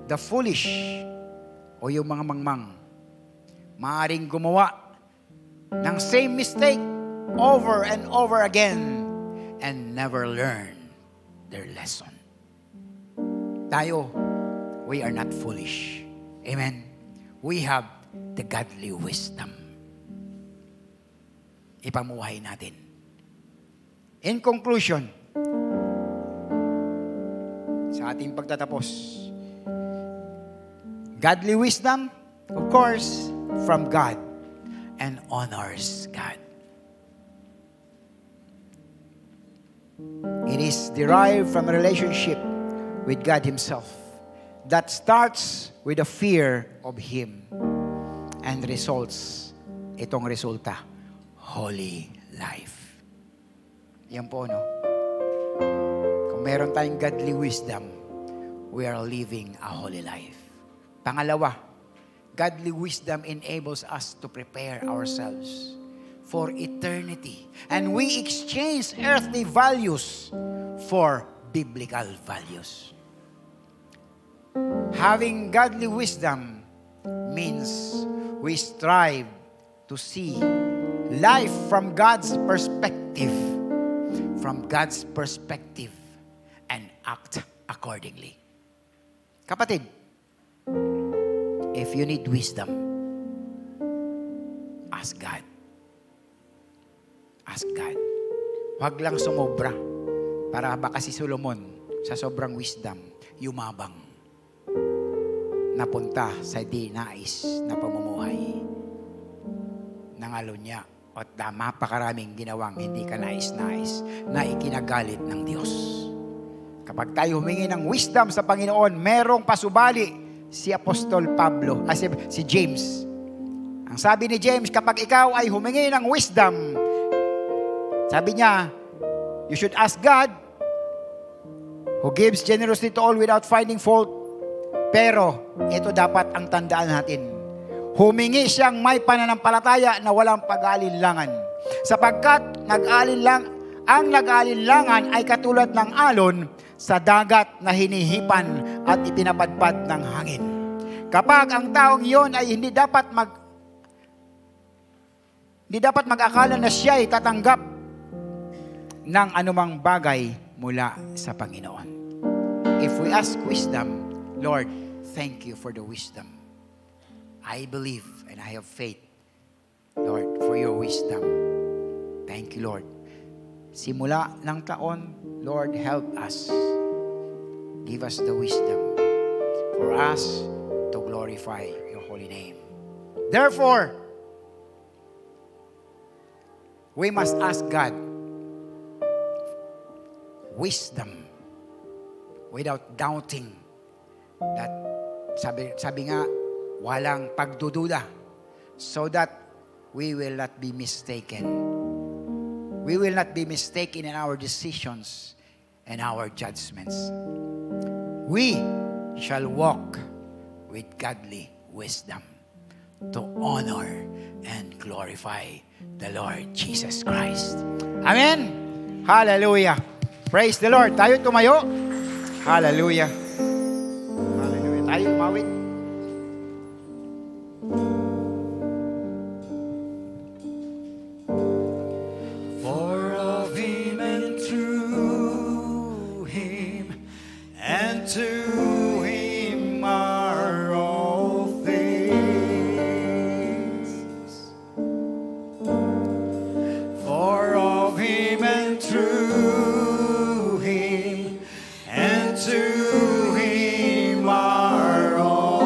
The foolish o yung mga mangmang maaaring gumawa ng same mistake over and over again and never learn their lesson. Tayo, we are not foolish. Amen. We have the godly wisdom. Ipamuhay natin. In conclusion, sa ating pagtatapos, godly wisdom, of course, from God and honors God. It is derived from a relationship with God Himself that starts with a fear of Him and itong resulta, holy life. Yan po, no? Kung meron tayong godly wisdom, we are living a holy life. Pangalawa, godly wisdom enables us to prepare ourselves for eternity. And we exchange earthly values for biblical values. Having godly wisdom means we strive to see life from God's perspective, and act accordingly. Kapatid, if you need wisdom, ask God. Ask God. Huwag lang sumobra. Para baka si Solomon, sa sobrang wisdom, yumabang. Napunta sa di nais na pamumuhay. Nangalo niya at mapakaraming ginawang hindi ka nais-nais na ikinagalit ng Diyos. Kapag tayo humingi ng wisdom sa Panginoon, merong pasubali si Apostol Pablo, si James. Ang sabi ni James, kapag ikaw ay humingi ng wisdom, sabi niya, you should ask God, who gives generously to all without finding fault. Pero, ito dapat ang tandaan natin. Humingi siyang may pananampalataya na walang pag-aalinlangan. Sapagkat ang nag-aalinlangan ay katulad ng alon sa dagat na hinihipan at ipinapadpad ng hangin. Kapag ang taong iyon ay hindi dapat mag-akala na siya ay tatanggap ng anumang bagay mula sa Panginoon. If we ask wisdom, Lord, thank you for the wisdom. I believe and I have faith, Lord, for your wisdom. Thank you, Lord. Simula ng taon, Lord, help us. Give us the wisdom for us to glorify your holy name. Therefore, we must ask God wisdom without doubting that sabi nga walang pagdududa, so that we will not be mistaken. We will not be mistaken in our decisions and our judgments. We shall walk with godly wisdom to honor and glorify the Lord Jesus Christ. Amen. Hallelujah. Praise the Lord. Tayo tumayo. Hallelujah. Hallelujah. Tayo umawit.
For of Him and through Him and to Him are all things. For of Him and through Him and to Him are all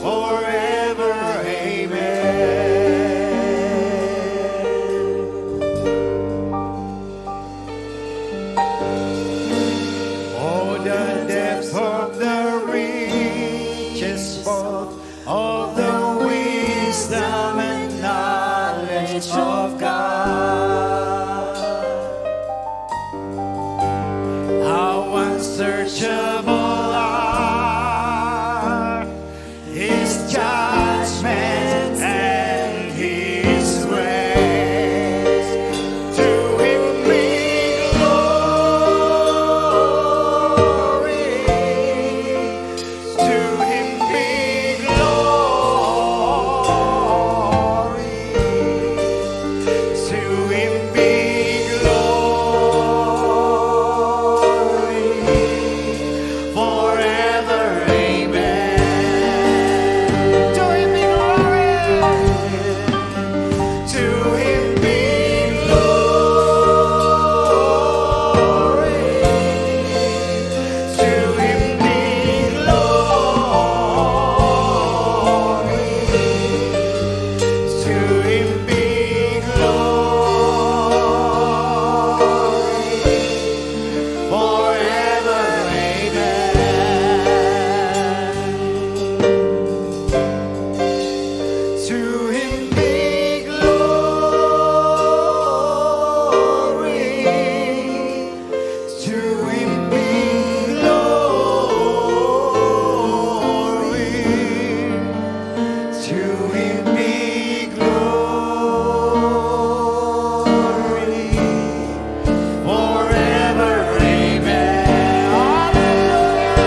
forever, amen. Oh, the depths of the riches both of the wisdom and knowledge of God. How unsearchable are His judgments and His ways. To Him be glory. To Him be glory. To Him be glory forever, amen. To Him be glory. To Him be glory. To Him be glory. To Him be glory forever, amen. To Him be glory. To Him be glory. To Him be glory forever, amen. Hallelujah.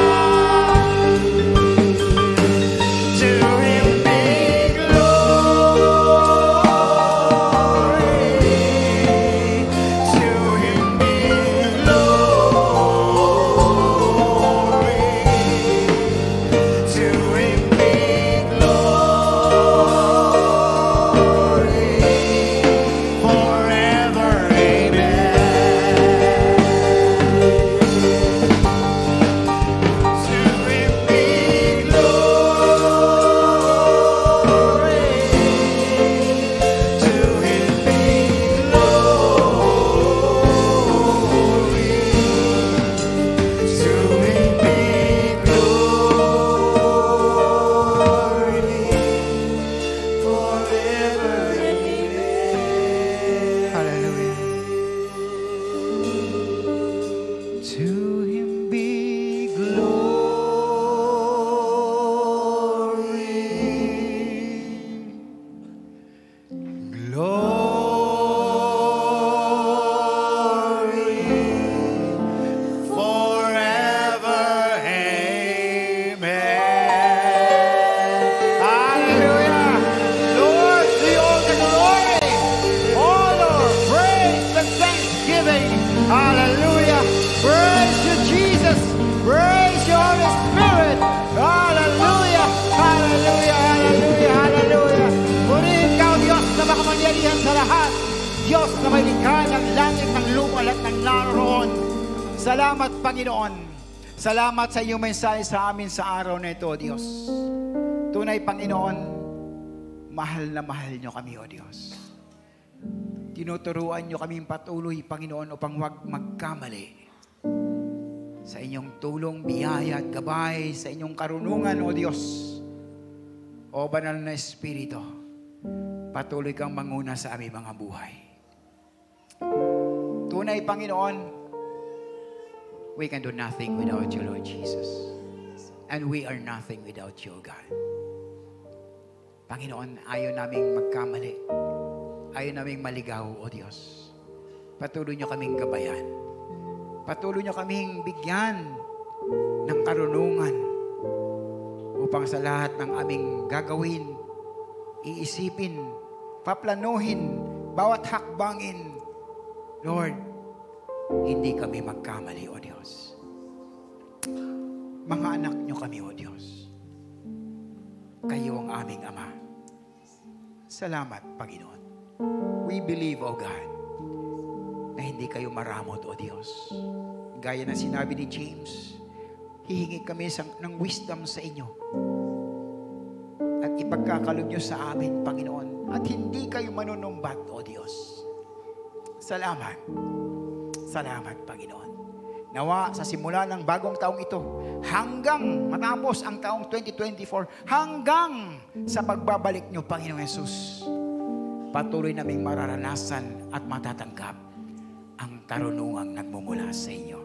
To Him be glory. To Him be glory. To Him be glory forever, amen. To Him be glory. To Him be glory. To Him be glory forever, amen.
Hallelujah. To Him be glory forever, amen. Hallelujah. Lord, to you all the glory, honor, praise, and thanksgiving. Hallelujah. Praise you, Jesus. Praise you, Holy Spirit. Hallelujah. Hallelujah. Hallelujah. Hallelujah. Purihin ka, O Diyos na makapangyarihan sa lahat. Diyos na may likha ng langit, ng lupa, at ng naroon. Salamat, Panginoon. Salamat sa iyong mensahe sa amin sa araw na ito, O Diyos. Tunay, Panginoon, mahal na mahal niyo kami, O Diyos. Tinuturuan niyo kaming patuloy, Panginoon, upang huwag magkamali. Sa inyong tulong, biyaya at gabay, sa inyong karunungan, O Diyos. O Banal na Espiritu, patuloy kang manguna sa aming mga buhay. Tunay, Panginoon, we can do nothing without you, Lord Jesus. And we are nothing without you, God. Panginoon, ayaw naming magkamali. Ayaw naming maligaw, O Diyos. Patuloy niyo kaming gabayan. Patuloy niyo kaming bigyan ng karunungan upang sa lahat ng aming gagawin, iisipin, paplanuhin, bawat hakbangin, Lord, hindi kami magkamali, O Diyos. Mga anak niyo kami, O Diyos. Kayo ang aming Ama. Salamat, Panginoon. We believe, O God, na hindi kayo maramot, O Diyos. Gaya na sinabi ni James, hihingi kami ng wisdom sa inyo ipagkakalob nyo sa amin, Panginoon. At hindi kayo manunumbat, O Diyos. Salamat. Salamat, Panginoon. Nawa sa simula ng bagong taong ito, hanggang matapos ang taong 2024, hanggang sa pagbabalik nyo, Panginoon Yesus, patuloy naming mararanasan at matatanggap ang karunungang nagmumula sa inyo.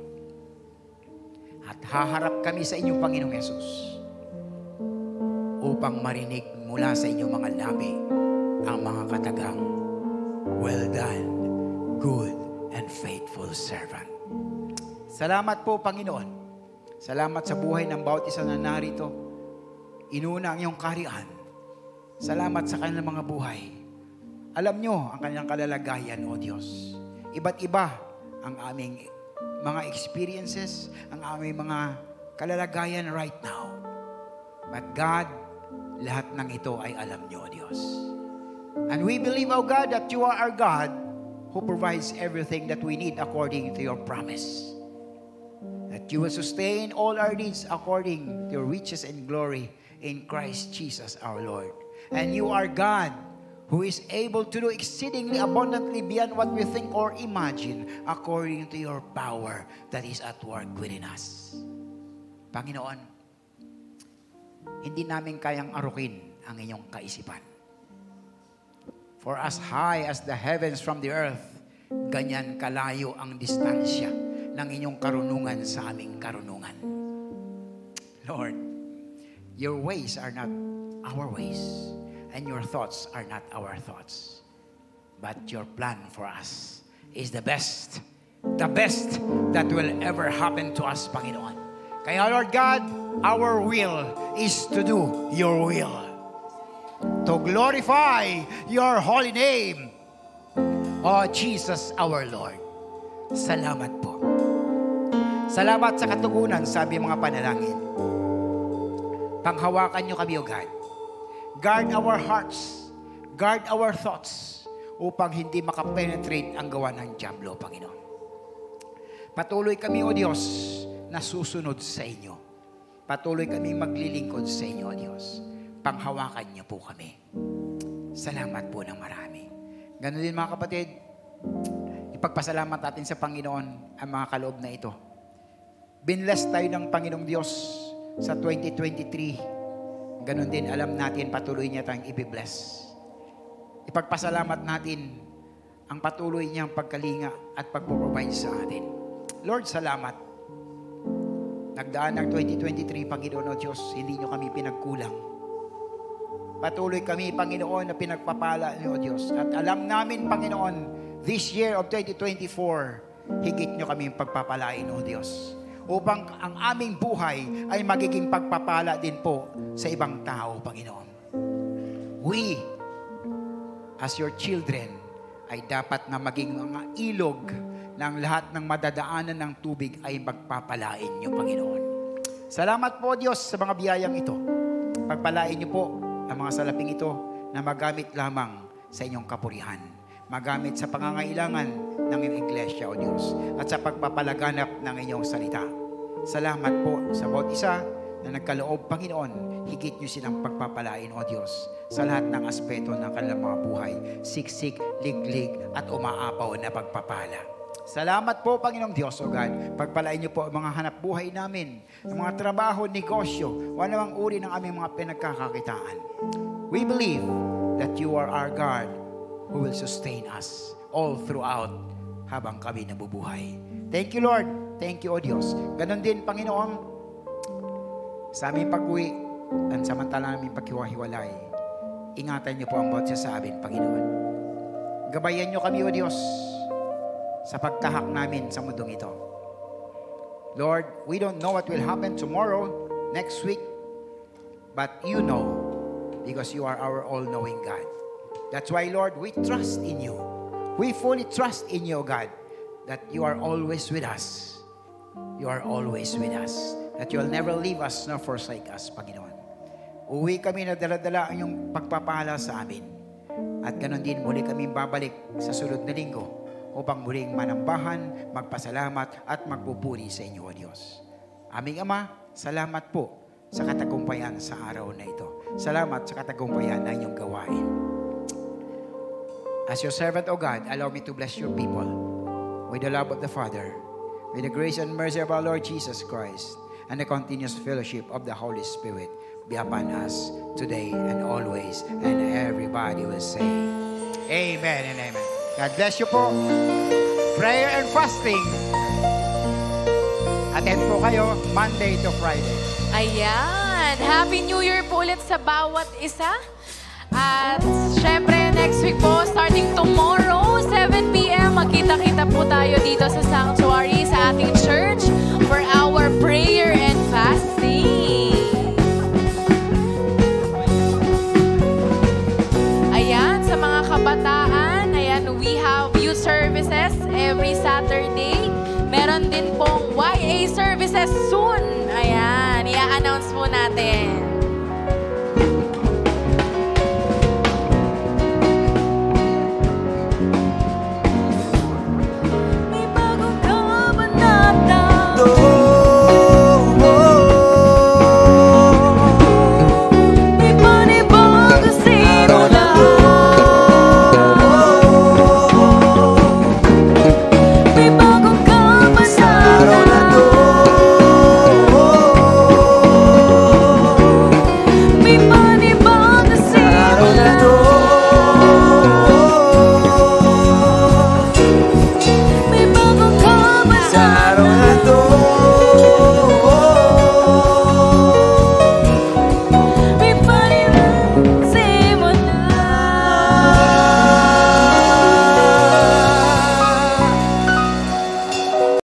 At haharap kami sa inyo, Panginoong Yesus, upang marinig mula sa inyong mga labi ang mga katagang, "Well done, good and faithful servant." Salamat po, Panginoon. Salamat sa buhay ng bawat isa na narito. Inuna ang iyong kaharian. Salamat sa kanilang mga buhay. Alam nyo ang kanilang kalalagayan, O Diyos. Iba't iba ang aming mga experiences, ang aming mga kalalagayan right now. But God, lahat ng ito ay alam nyo, O Diyos. And we believe, O God, that you are our God who provides everything that we need according to your promise. That you will sustain all our needs according to your riches and glory in Christ Jesus our Lord. And you are God who is able to do exceedingly abundantly beyond what we think or imagine according to your power that is at work within us. Panginoon, hindi namin kayang arukin ang inyong kaisipan. For as high as the heavens from the earth, ganyan kalayo ang distansya ng inyong karunungan sa aming karunungan. Lord, your ways are not our ways, and your thoughts are not our thoughts. But your plan for us is the best that will ever happen to us, Panginoon. Kaya, Lord God, our will is to do your will, to glorify your holy name, O Jesus our Lord. Salamat po. Salamat sa katugunan, sabi mga panalangin. Panghawakan niyo kami, O God. Guard our hearts, guard our thoughts, upang hindi makapenetrate ang gawa ng diablo, Panginoon. Patuloy kami, O Diyos, na susunod sa inyo. Patuloy kami maglilingkod sa inyo, O Diyos. Panghawakan niyo po kami. Salamat po ng marami. Ganon din, mga kapatid, ipagpasalamat natin sa Panginoon ang mga kaloob na ito. Binless tayo ng Panginoong Diyos sa 2023. Ganon din, alam natin, patuloy niya tayong ibibless. Ipagpasalamat natin ang patuloy niyang pagkalinga at pagpaprovide sa atin. Lord, salamat. Nagdaan ng 2023, Panginoon o Diyos, hindi niyo kami pinagkulang. Patuloy kami, Panginoon, na pinagpapala niyo, o Diyos. At alam namin, Panginoon, this year of 2024, higit niyo kami pagpapalain, o Diyos, upang ang aming buhay ay magiging pagpapala din po sa ibang tao, Panginoon. We, as your children, ay dapat na maging mga ilog ng lahat ng madadaanan ng tubig ay magpapalain niyo, Panginoon. Salamat po, Diyos, sa mga biyayang ito. Pagpalain niyo po ang mga salaping ito na magamit lamang sa inyong kapurihan. Magamit sa pangangailangan ng iyong iglesia, O Diyos, at sa pagpapalaganap ng inyong salita. Salamat po sa bawat isa na nagkaloob, Panginoon. Higit niyo silang pagpapalain, O Diyos, sa lahat ng aspeto ng kanilang mga buhay. Siksik, liglig, at umaapaw na pagpapala. Salamat po, Panginoong Diyos, O God. Pagpalain niyo po ang mga hanap buhay namin, ang mga trabaho, negosyo, o anumang uri ng aming mga pinagkakakitaan. We believe that you are our God who will sustain us all throughout habang kami nabubuhay. Thank you, Lord. Thank you, O Diyos. Ganon din, Panginoon, sa aming pag-uwi, at samantala namin paghiwa-hiwalay, ingatan niyo po ang bawat sa amin, Panginoon. Gabayan niyo kami, O Diyos, sa pagtahak namin sa mundong ito. Lord, we don't know what will happen tomorrow, next week, but you know, because you are our all-knowing God. That's why, Lord, we trust in you. We fully trust in you, God, that you are always with us. You are always with us. That you will never leave us nor forsake us, Panginoon. Uwi kami na dala-dala ang iyong pagpapala sa amin. At ganon din, muli kami babalik sa sunod na linggo upang muling manambahan, magpasalamat at magpupuri sa inyo, O Diyos. Aming Ama, salamat po sa katagumpayan sa araw na ito. Salamat sa katagumpayan na inyong gawain. As your servant, O God, allow me to bless your people with the love of the Father, with the grace and mercy of our Lord Jesus Christ, and the continuous fellowship of the Holy Spirit be upon us today and always. And everybody will say, Amen and Amen. God bless you po. Prayer and fasting. Attend po kayo Monday to Friday.
Ayan. Happy New Year po ulit sa bawat isa. At syempre, next week po, starting tomorrow, 7 p.m., magkita-kita po tayo dito sa Sanctuary, sa ating church, for our prayer and fasting. Ayan, sa mga kabataan, ayan, we have youth services every Saturday. Meron din pong YA services soon. Ayan, i-announce po natin.